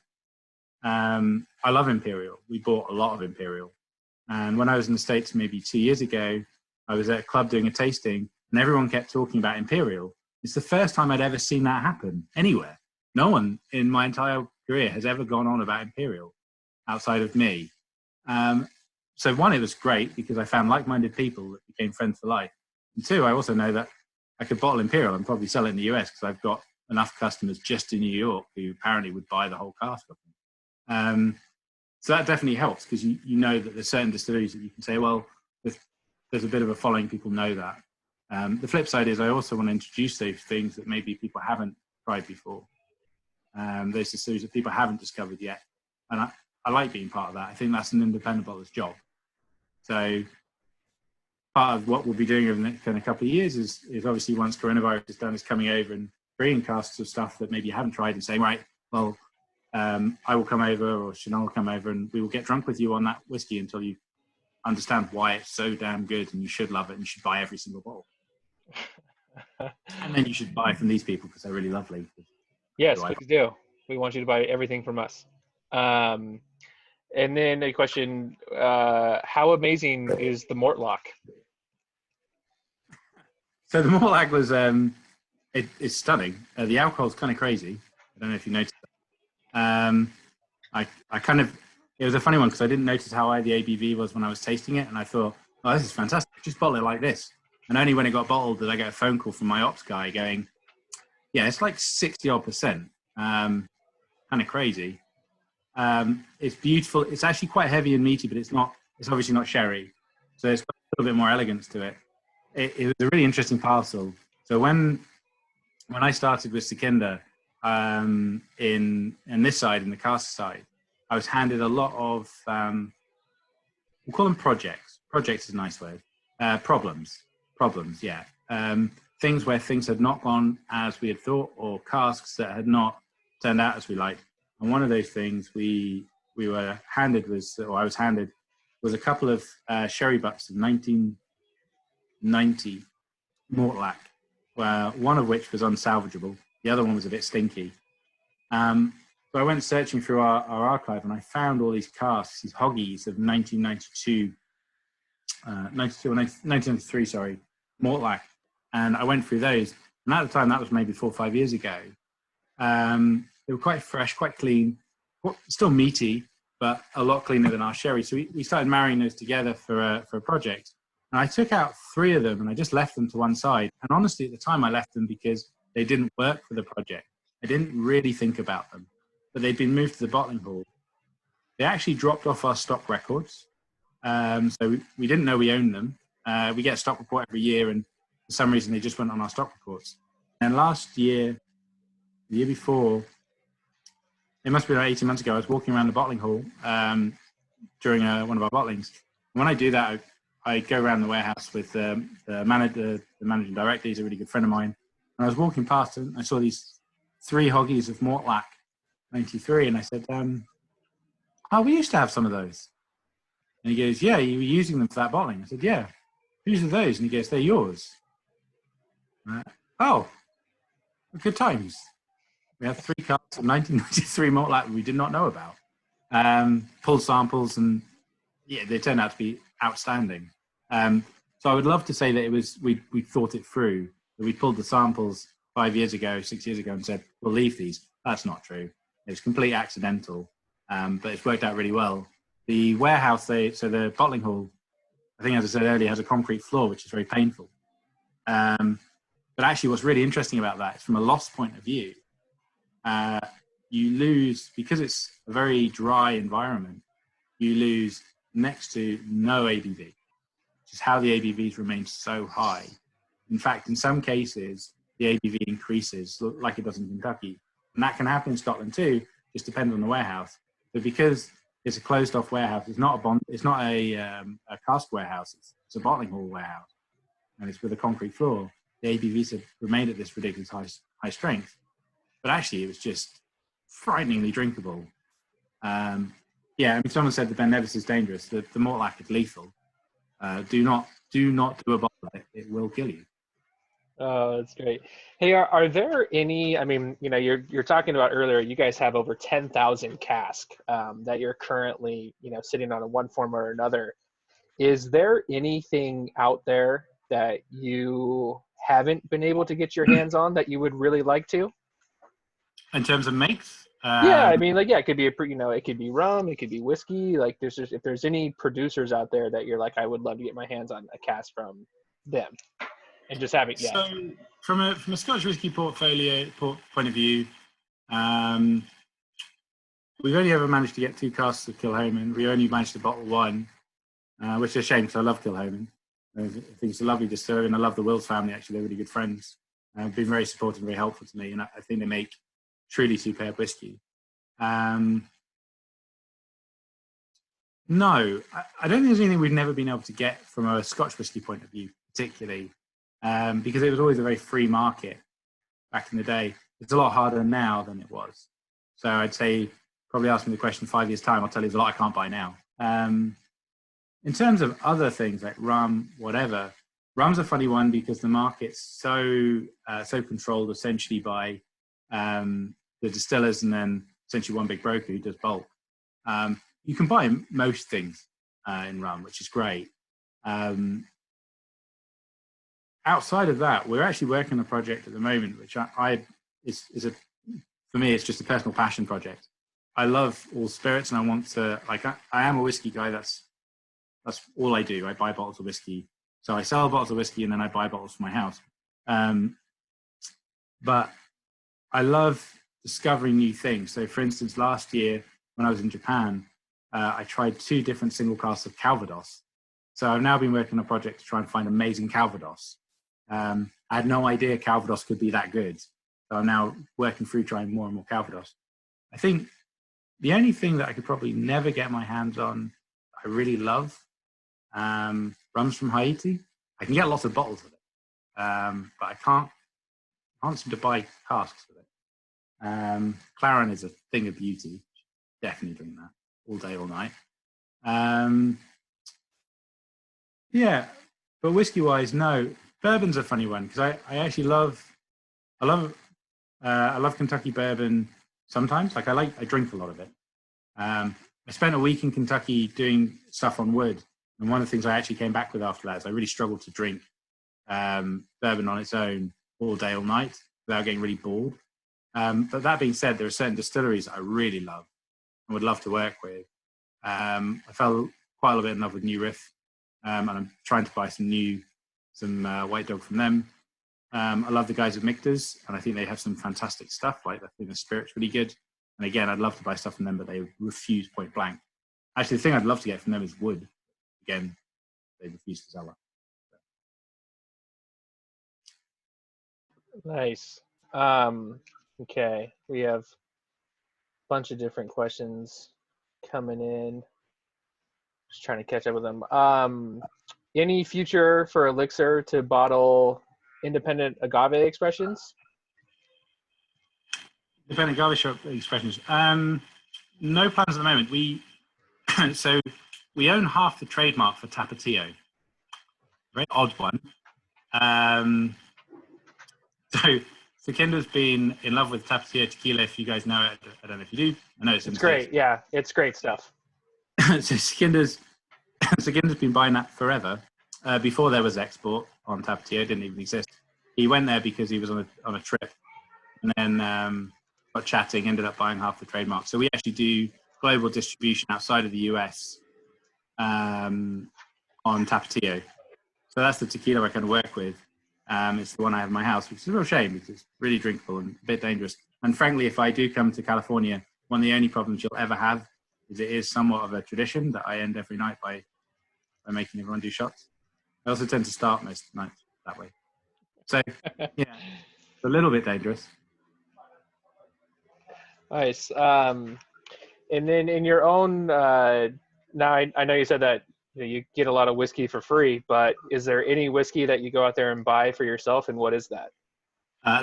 I love Imperial. We bought a lot of Imperial. And when I was in the States maybe 2 years ago, I was at a club doing a tasting, and everyone kept talking about Imperial. It's the first time I'd ever seen that happen anywhere. No one in my entire career has ever gone on about Imperial outside of me. So one, it was great because I found like-minded people that became friends for life. And two, I also know that I could bottle Imperial and probably sell it in the US because I've got enough customers just in New York who apparently would buy the whole cask of them. So that definitely helps because you know that there's certain distilleries that you can say, well, there's a bit of a following, people know that. The flip side is I also want to introduce those things that maybe people haven't tried before. Those distilleries that people haven't discovered yet. And I like being part of that. I think that's an independent bottler's job. So part of what we'll be doing over the next couple of years is obviously once coronavirus is done, is coming over and bringing casks of stuff that maybe you haven't tried and saying, right, well, I will come over or Chanel will come over and we will get drunk with you on that whiskey until you understand why it's so damn good and you should love it and you should buy every single bottle. And then you should buy from these people because they're really lovely. Yes, please do. We want you to buy everything from us. And then a question, how amazing is the Mortlock? So the Mortlock was, it's stunning. The alcohol's kind of crazy. I don't know if you noticed that. It was a funny one because I didn't notice how high the ABV was when I was tasting it. And I thought, oh, this is fantastic. Just bottle it like this. And only when it got bottled did I get a phone call from my ops guy going, yeah, it's like 60-odd%. Kind of crazy. It's beautiful. It's actually quite heavy and meaty, but it's obviously not sherry. So there's a little bit more elegance to it. It was a really interesting parcel. So when I started with Secunda in this side, in the cask side, I was handed a lot of, we'll call them projects. Projects is a nice word. Problems, yeah. things where things had not gone as we had thought, or casks that had not turned out as we liked. And one of those things we were handed I was handed, was a couple of sherry butts of 1990 Mortlach, one of which was unsalvageable. The other one was a bit stinky. So I went searching through our archive, and I found all these casks, these hoggies of 1993, sorry, Mortlach. And I went through those. And at the time, that was maybe 4 or 5 years ago. They were quite fresh, quite clean, still meaty, but a lot cleaner than our sherry. So we started marrying those together for a project. And I took out 3 of them and I just left them to one side. And honestly, at the time, I left them because they didn't work for the project. I didn't really think about them, but they'd been moved to the bottling hall. They actually dropped off our stock records. So we didn't know we owned them. We get a stock report every year, and for some reason, they just went on our stock reports. And last year, the year before, it must be about 18 months ago, I was walking around the bottling hall during one of our bottlings. And when I do that, I go around the warehouse with the managing director. He's a really good friend of mine. And I was walking past and I saw these 3 hoggies of Mortlach 93. And I said, oh, we used to have some of those. And he goes, yeah, you were using them for that bottling. I said, yeah. Whose are those? And he goes, they're yours. Oh, good times. We have 3 casks of 1993 Mortlach we did not know about. Pulled samples, and yeah, they turned out to be outstanding. So I would love to say that we thought it through, that we pulled the samples 5 years ago, 6 years ago, and said, we'll leave these. That's not true. It was completely accidental, but it's worked out really well. The warehouse, so the bottling hall, I think, as I said earlier, has a concrete floor, which is very painful. But actually, what's really interesting about that is, from a loss point of view, you lose, because it's a very dry environment, you lose next to no ABV, which is how the ABVs remain so high. In fact, in some cases, the ABV increases like it does in Kentucky. And that can happen in Scotland too, just depends on the warehouse. But because it's a closed-off warehouse, it's not a cask warehouse, it's a bottling hall warehouse, and it's with a concrete floor, the ABVs have remained at this ridiculous high strength. But actually, it was just frighteningly drinkable. Yeah, I mean, someone said the Ben Nevis is dangerous. The Mortlach is lethal. Do not do a bottle of it. It will kill you. Oh, that's great. Hey, are there any, I mean, you know, you're talking about earlier, you guys have over 10,000 cask that you're currently, you know, sitting on in one form or another. Is there anything out there that you haven't been able to get your hands on that you would really like to? In terms of makes? Yeah, I mean, like, yeah, it could be it could be rum, it could be whiskey. Like, if there's any producers out there that you're like, I would love to get my hands on a cask from them, and just have it. Yeah. So, from a Scotch whisky portfolio point of view, we've only ever managed to get 2 casks of Kilhoman. We only managed to bottle 1, which is a shame because I love Kilhoman. I think it's a lovely distillery, and I love the Wills family. Actually, they're really good friends. Been very supportive and very helpful to me, and I think they make truly superb whiskey. No, I don't think there's anything we've never been able to get from a Scotch whisky point of view, particularly, because it was always a very free market back in the day. It's a lot harder now than it was. So I'd say, probably ask me the question 5 years' time, I'll tell you there's a lot I can't buy now. In terms of other things like rum, whatever, rum's a funny one because the market's so controlled essentially by the distillers and then essentially one big broker who does bulk. You can buy most things in rum, which is great. Outside of that, we're actually working on a project at the moment, which for me, it's just a personal passion project. I love all spirits, and I want to, like, I am a whiskey guy. That's all I do. I buy bottles of whiskey. So I sell bottles of whiskey and then I buy bottles for my house. But I love discovering new things. So for instance, last year when I was in Japan, I tried 2 different single casks of Calvados. So I've now been working on a project to try and find amazing Calvados. I had no idea Calvados could be that good. So I'm now working through trying more and more Calvados. I think the only thing that I could probably never get my hands on, I really love, rum's from Haiti. I can get lots of bottles of it. but I can't seem to buy casks with it. Claren is a thing of beauty. Definitely drink that all day, all night. Yeah, but whiskey-wise, no. Bourbon's a funny one because I actually love Kentucky bourbon sometimes. Like I drink a lot of it. I spent a week in Kentucky doing stuff on wood, and one of the things I actually came back with after that is I really struggled to drink bourbon on its own all day, all night without getting really bored. But that being said, there are certain distilleries I really love and would love to work with. I fell quite a little bit in love with New Riff, and I'm trying to buy some White Dog from them. I love the guys at Michter's, and I think they have some fantastic stuff. Like I think the spirit's really good. And again, I'd love to buy stuff from them, but they refuse point blank. Actually, the thing I'd love to get from them is wood. Again, they refuse to sell that. Nice. Okay, we have a bunch of different questions coming in. Just trying to catch up with them. Any future for Elixir to bottle independent agave expressions? Independent agave shop expressions. No plans at the moment. We own half the trademark for Tapatio. Very odd one. So Kinder's been in love with Tapatio tequila. If you guys know it, I don't know if you do. I know it's great. Yeah, it's great stuff. So Kinder's been buying that forever. Before there was export on Tapatio, it didn't even exist. He went there because he was on a trip, and then got chatting, ended up buying half the trademark. So we actually do global distribution outside of the US on Tapatio. So that's the tequila I kind of work with. It's the one I have in my house, which is a real shame because it's really drinkable and a bit dangerous. And frankly, if I do come to California, one of the only problems you'll ever have is it is somewhat of a tradition that I end every night by making everyone do shots. I also tend to start most nights that way. So, yeah, it's a little bit dangerous. Nice. And then in your own, now I know you said that you get a lot of whiskey for free, but is there any whiskey that you go out there and buy for yourself, and what is that?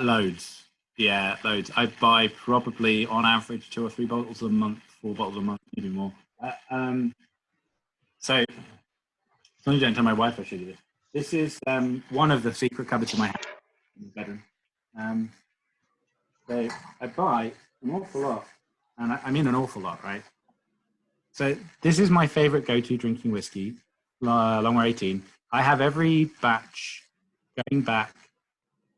Loads. Yeah, loads. I buy probably on average 2 or 3 bottles a month, 4 bottles a month, maybe more. So, as long as you don't tell my wife I should do this. This is one of the secret cupboards in my house in the bedroom. So I buy an awful lot, and I mean an awful lot, right? So this is my favorite go-to drinking whiskey, Longwear 18. I have every batch going back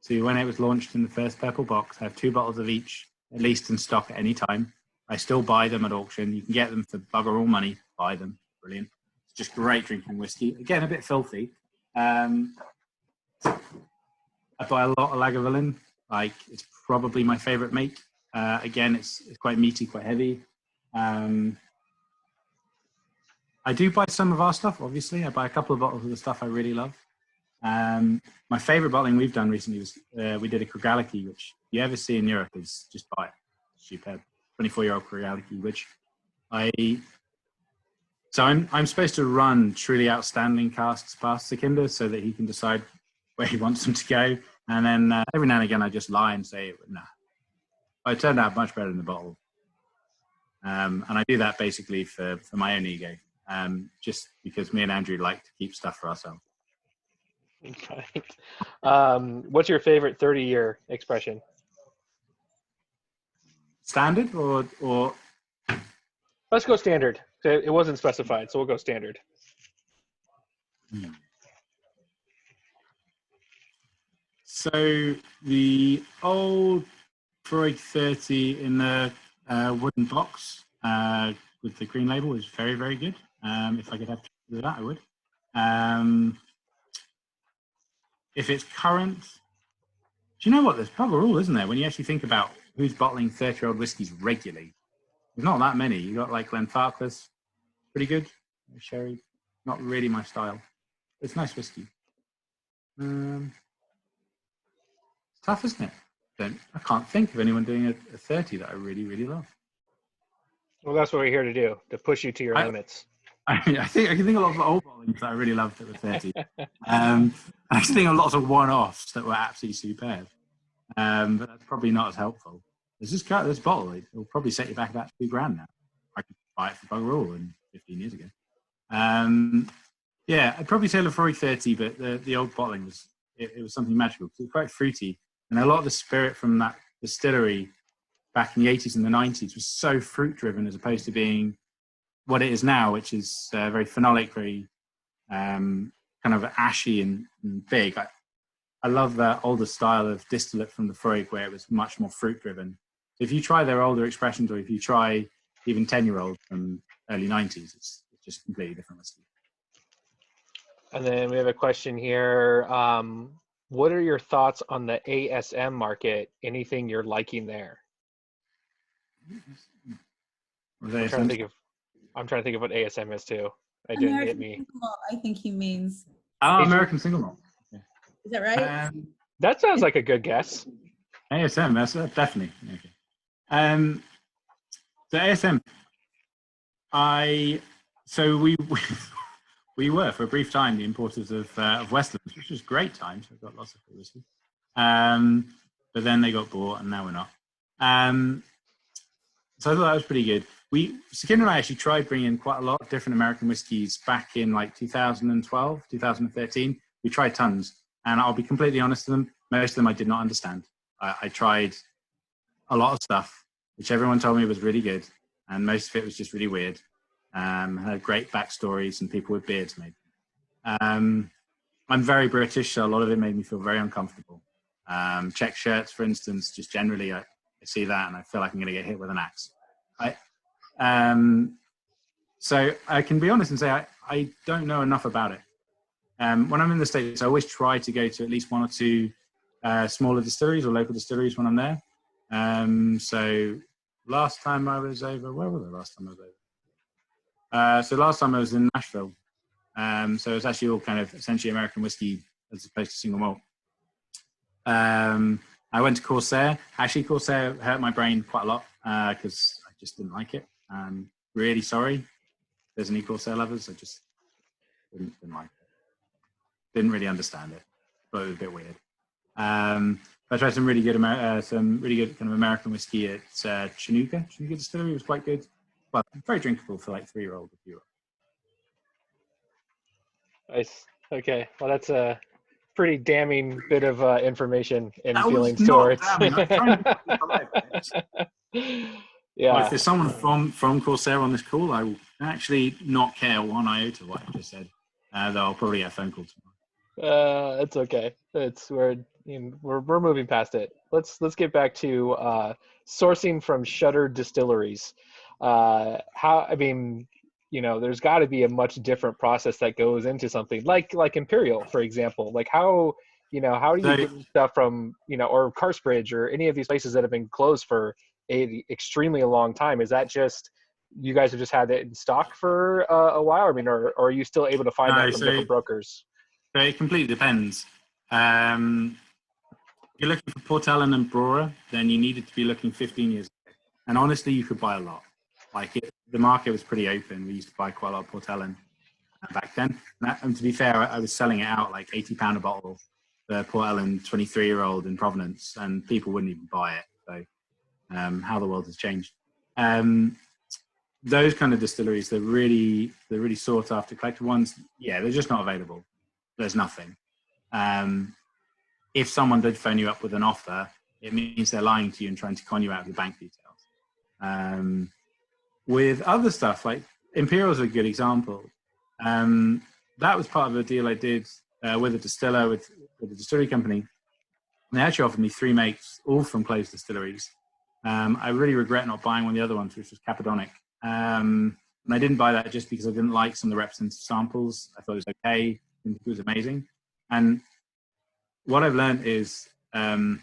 to when it was launched in the first purple box. I have 2 bottles of each, at least in stock at any time. I still buy them at auction. You can get them for bugger all money. Buy them. Brilliant. It's just great drinking whiskey. Again, a bit filthy. I buy a lot of Lagavulin. Like, it's probably my favorite make. Again, it's quite meaty, quite heavy. I do buy some of our stuff, obviously. I buy a couple of bottles of the stuff I really love. My favorite bottling we've done recently was we did a Craigellachie, which if you ever see in Europe is just buy it. Superb. 24-year-old Craigellachie, which I'm supposed to run truly outstanding casks past Sukhinder so that he can decide where he wants them to go. And then every now and again, I just lie and say, nah. It turned out much better in the bottle. And I do that basically for my own ego, just because me and Andrew like to keep stuff for ourselves. Right. What's your favorite 30-year expression? Standard or? Let's go standard. It wasn't specified, so we'll go standard. So the old Freud 30 in the wooden box with the green label is very, very good. If I could have that, I would. If it's current, do you know what? There's bugger all, isn't there? When you actually think about who's bottling 30-year-old whiskies regularly, there's not that many. You got like Glenfarclas, pretty good. Sherry, not really my style. It's nice whiskey. It's tough, isn't it? I can't think of anyone doing a 30 that I really, really love. Well, that's what we're here to do, to push you to your limits. I think a lot of the old bottlings that I really loved that were 30. I actually think of lots of one-offs that were absolutely superb. But that's probably not as helpful. This bottle, it will probably set you back about $2,000 now. I could buy it for bugger all 15 years ago. Yeah, I'd probably say Lefroy 30, but the old bottling was something magical because it was quite fruity, and a lot of the spirit from that distillery back in the 80s and the 90s was so fruit driven as opposed to being what it is now, which is very phenolic, very kind of ashy and big. I love that older style of distillate from the Lefroy where it was much more fruit driven. So if you try their older expressions, or if you try even 10-year-old from early 90s, it's just completely different whiskey. And then we have a question here. What are your thoughts on the ASM market? Anything you're liking there? I'm trying to think of what ASM is too. It didn't hit me. Single malt, I think he means. Oh, American Single Malt. Yeah. Is that right? That sounds like a good guess. ASM, that's definitely. Okay. So ASM, we were for a brief time the importers of Westlands, which was a great time. So we've got lots of good whiskey. But then they got bought, and now we're not. So I thought that was pretty good. Skinner and I actually tried bringing in quite a lot of different American whiskies back in like 2012, 2013. We tried tons, and I'll be completely honest with them. Most of them I did not understand. I tried a lot of stuff, which everyone told me was really good, and most of it was just really weird. Had great backstories and people with beards maybe. I'm very British, so a lot of it made me feel very uncomfortable. Check shirts, for instance, just generally I see that and I feel like I'm going to get hit with an axe. So I can be honest and say I don't know enough about it. When I'm in the States, I always try to go to at least one or two smaller distilleries or local distilleries when I'm there. So last time I was over, where was I last time I was over? So last time I was in Nashville. So it's actually all kind of essentially American whiskey as opposed to single malt. I went to Corsair. Actually, Corsair hurt my brain quite a lot because I just didn't like it. I'm really sorry. If there's any Corsair lovers, I just didn't like it. Didn't really understand it, but it was a bit weird. I tried some really good kind of American whiskey at Chinooka Distillery. It was quite good. Well, very drinkable for like 3-year-old if you were. Nice. Okay. Well, that's a pretty damning bit of information and that feelings was towards. not damning. I'm trying to keep alive. Yeah. Well, if there's someone from Corsair on this call, I will actually not care one iota what I just said. Though I'll probably get a phone call tomorrow. It's okay. We're moving past it. Let's get back to sourcing from shuttered distilleries. There's got to be a much different process that goes into something like Imperial, for example. Like how do you get stuff from, or Carsbridge or any of these places that have been closed for a extremely long time? Is that just you guys have just had it in stock for a while? Or are you still able to find that from different brokers? So it completely depends. If you're looking for Port Ellen and Brora, then you needed to be looking 15 years ago. And honestly, you could buy a lot. The market was pretty open. We used to buy quite a lot of Port Ellen back then. And to be fair, I was selling it out like £80 a bottle, the Port Ellen 23-year-old in Provenance, and people wouldn't even buy it. So how the world has changed. Those kind of distilleries, the really sought after collector ones, yeah, they're just not available. There's nothing. If someone did phone you up with an offer, it means they're lying to you and trying to con you out of your bank details. With other stuff, like Imperial is a good example. That was part of a deal I did with a distiller, with a distillery company. And they actually offered me 3 makes, all from closed distilleries. I really regret not buying one of the other ones, which was Cappadonic. And I didn't buy that just because I didn't like some of the representative samples. I thought it was okay. I think it was amazing. And what I've learned is I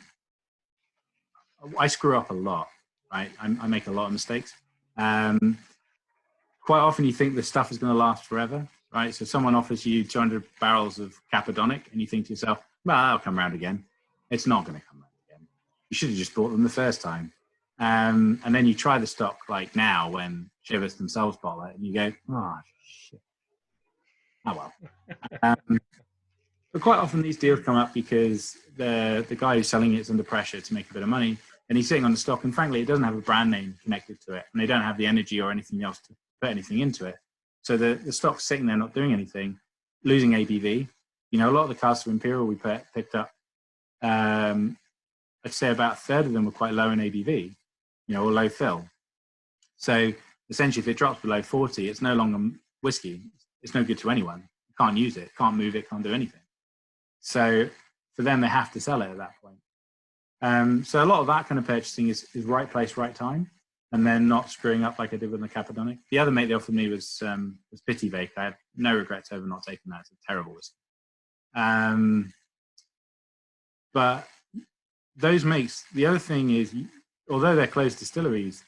screw up a lot, right? I make a lot of mistakes. Quite often you think the stuff is going to last forever, right? So someone offers you 200 barrels of Cappadonic and you think to yourself, well, that'll come around again. It's not going to come around again. You should have just bought them the first time. And then you try the stock like now when Chivas themselves bottle it, and you go, oh shit, oh well. But quite often these deals come up because the guy who's selling it is under pressure to make a bit of money, and he's sitting on the stock, and frankly, it doesn't have a brand name connected to it, and they don't have the energy or anything else to put anything into it. So the stock's sitting there not doing anything, losing ABV. You know, a lot of the casks of Imperial we picked up, I'd say about a third of them were quite low in ABV, you know, or low fill. So essentially, if it drops below 40, it's no longer whiskey. It's no good to anyone. You can't use it, can't move it, can't do anything. So for them, they have to sell it at that point. So a lot of that kind of purchasing is right place, right time, and then not screwing up like I did with the Cappadonic. The other mate they offered me was Pity Bake. I have no regrets over not taking that. It's a terrible whiskey. But those makes, the other thing is, although they're closed distilleries,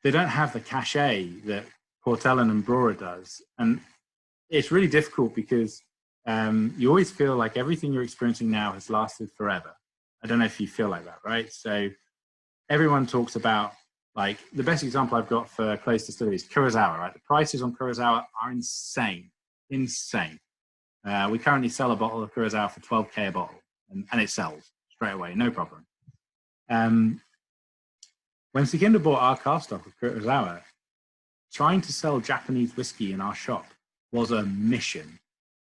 they don't have the cachet that Port Ellen and Brora does. And it's really difficult because you always feel like everything you're experiencing now has lasted forever. I don't know if you feel like that, right? So everyone talks about, like, the best example I've got for closed distilleries, Kurosawa, right? The prices on Kurosawa are insane, insane. We currently sell a bottle of Kurosawa for 12k a bottle, and it sells straight away, no problem. When Sukhinder bought our cask stock of Kurosawa, trying to sell Japanese whiskey in our shop was a mission,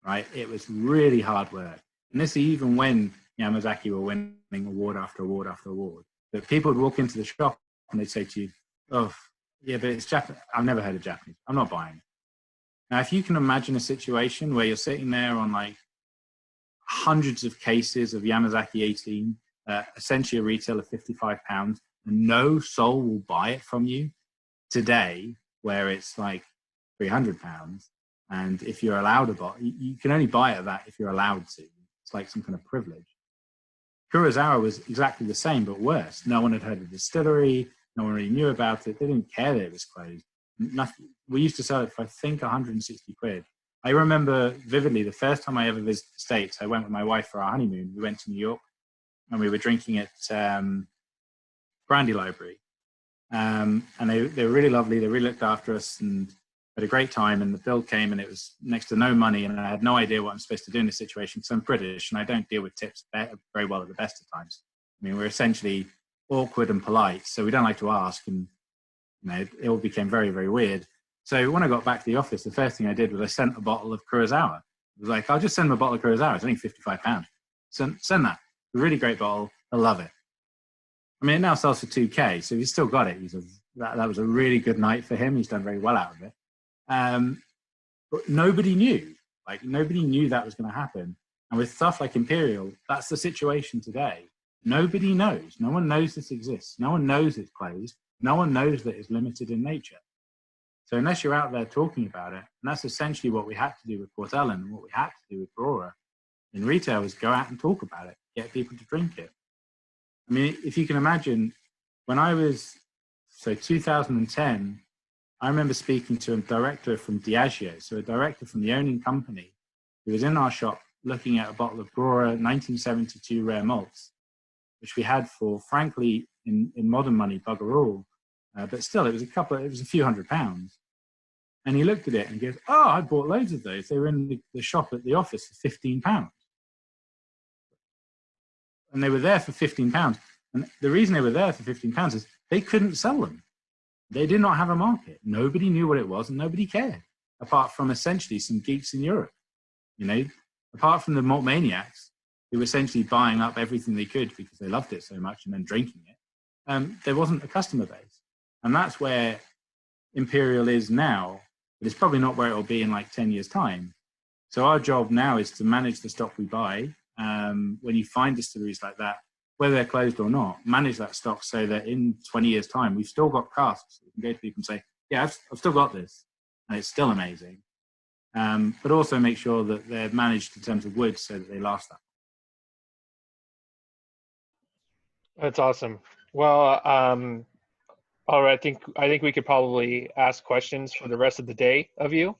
right? It was really hard work. And this even when Yamazaki were winning award after award after award. That people would walk into the shop and they'd say to you, oh, yeah, but it's Japanese. I've never heard of Japanese. I'm not buying. Now, if you can imagine a situation where you're sitting there on like hundreds of cases of Yamazaki 18, essentially a retail of £55, and no soul will buy it from you today, where it's like £300. And if you're allowed a bottle, you can only buy it at that if you're allowed to. It's like some kind of privilege. Kurosawa was exactly the same, but worse. No one had heard of the distillery. No one really knew about it. They didn't care that it was closed. Nothing. We used to sell it for, I think, 160 quid. I remember vividly the first time I ever visited the States, I went with my wife for our honeymoon. We went to New York and we were drinking at Brandy Library. And they were really lovely. They really looked after us and had a great time. And the bill came and it was next to no money. And I had no idea what I'm supposed to do in this situation because I'm British and I don't deal with tips very well at the best of times. I mean, we're essentially awkward and polite, so we don't like to ask. And you know, it all became very, very weird. So when I got back to the office, the first thing I did was I sent a bottle of Kurosawa. It was like, I'll just send them a bottle of Kurosawa. It's only £55. Send that. It's a really great bottle. I love it. I mean, it now sells for 2k, so he's still got it. That was a really good night for him. He's done very well out of it. But nobody knew. Like, nobody knew that was going to happen. And with stuff like Imperial, that's the situation today. Nobody knows. No one knows this exists. No one knows it's closed. No one knows that it's limited in nature. So unless you're out there talking about it, and that's essentially what we had to do with Port Ellen and what we had to do with Brora in retail, was go out and talk about it, get people to drink it. I mean, if you can imagine, when I was, 2010, I remember speaking to a director from Diageo, so a director from the owning company, who was in our shop looking at a bottle of Brora 1972 rare malts, which we had for, frankly, in modern money, bugger all. But still, it was a few £100s. And he looked at it and goes, oh, I bought loads of those. They were in the shop at the office for £15. And they were there for £15. And the reason they were there for £15 is they couldn't sell them. They did not have a market. Nobody knew what it was and nobody cared, apart from essentially some geeks in Europe. You know, apart from the malt maniacs who were essentially buying up everything they could because they loved it so much and then drinking it, there wasn't a customer base. And that's where Imperial is now, but it's probably not where it'll be in like 10 years' time. So our job now is to manage the stock we buy. When you find distilleries like that, whether they're closed or not, manage that stock so that in 20 years' time, we've still got casks. We can go to people and say, yeah, I've still got this, and it's still amazing. But also make sure that they're managed in terms of wood so that they last that. That's awesome. Well, all right. I think we could probably ask questions for the rest of the day of you.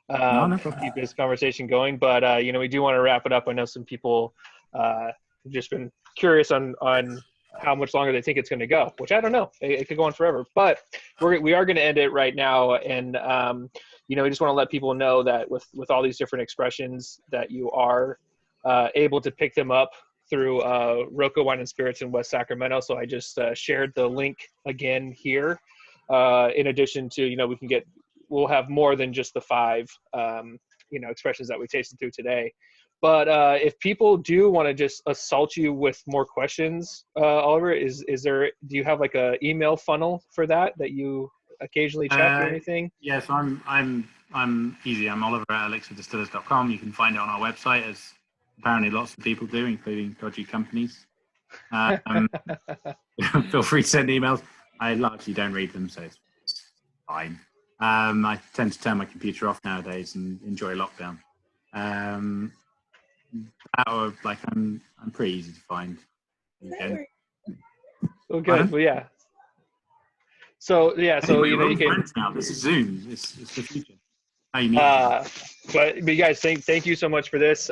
No problem. Keep this conversation going, but we do want to wrap it up. I know some people have just been curious on how much longer they think it's going to go, which I don't know. It could go on forever, but we are going to end it right now. And, we just want to let people know that with all these different expressions that you are able to pick them up through Rocco Wine and Spirits in West Sacramento. So I just shared the link again here. In addition to, we'll have more than just the 5, expressions that we tasted through today. But if people do want to just assault you with more questions, Oliver, do you have like a email funnel for that you occasionally check or anything? Yes, I'm easy. I'm Oliver at elixirdistillers.com. You can find it on our website, as apparently lots of people do, including dodgy companies. Feel free to send emails. I largely don't read them, so it's fine. I tend to turn my computer off nowadays and enjoy lockdown. I'm pretty easy to find. That Well, good. Well, yeah. So you can. Now. This is Zoom. It's the future. But you guys, thank you so much for this.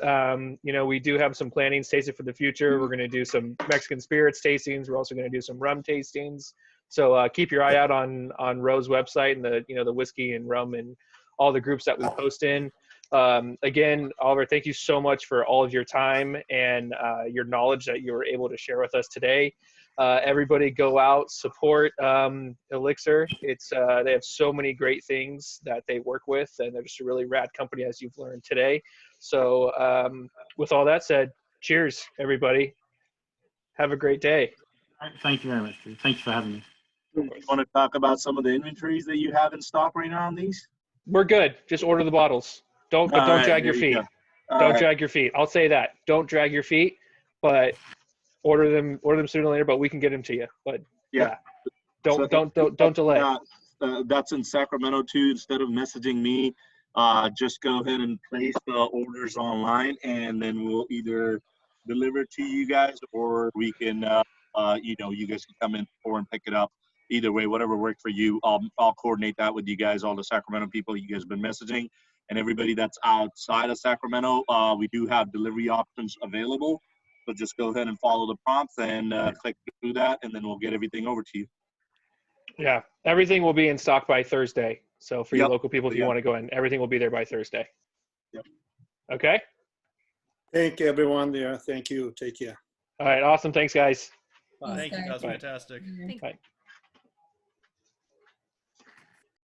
We do have some plannings tasted for the future. We're going to do some Mexican spirits tastings. We're also going to do some rum tastings. So keep your eye out on Ro's website and the whiskey and rum and all the groups that we post in. Again, Oliver, thank you so much for all of your time and your knowledge that you were able to share with us today. Everybody go out, support Elixir. They have so many great things that they work with, and they're just a really rad company, as you've learned today. So with all that said, cheers, everybody. Have a great day. Thank you very much, Drew. Thank you for having me. You want to talk about some of the inventories that you have in stock right now on these? We're good. Just order the bottles. Don't drag your feet. Don't drag your feet. I'll say that. Don't drag your feet, but order them sooner or later. But we can get them to you. But yeah, don't delay. That's in Sacramento too. Instead of messaging me, just go ahead and place the orders online, and then we'll either deliver it to you guys, or we can, you guys can come in or and pick it up. Either way, whatever works for you, I'll coordinate that with you guys, all the Sacramento people you guys have been messaging, and everybody that's outside of Sacramento. We do have delivery options available, so just go ahead and follow the prompts and click through that, and then we'll get everything over to you. Yeah, everything will be in stock by Thursday. So for you local people, if you want to go in, everything will be there by Thursday. Yep. Okay. Thank you, everyone there. Thank you. Take care. All right. Awesome. Thanks, guys. Bye. Thank you. That was Bye. fantastic. Thank Bye.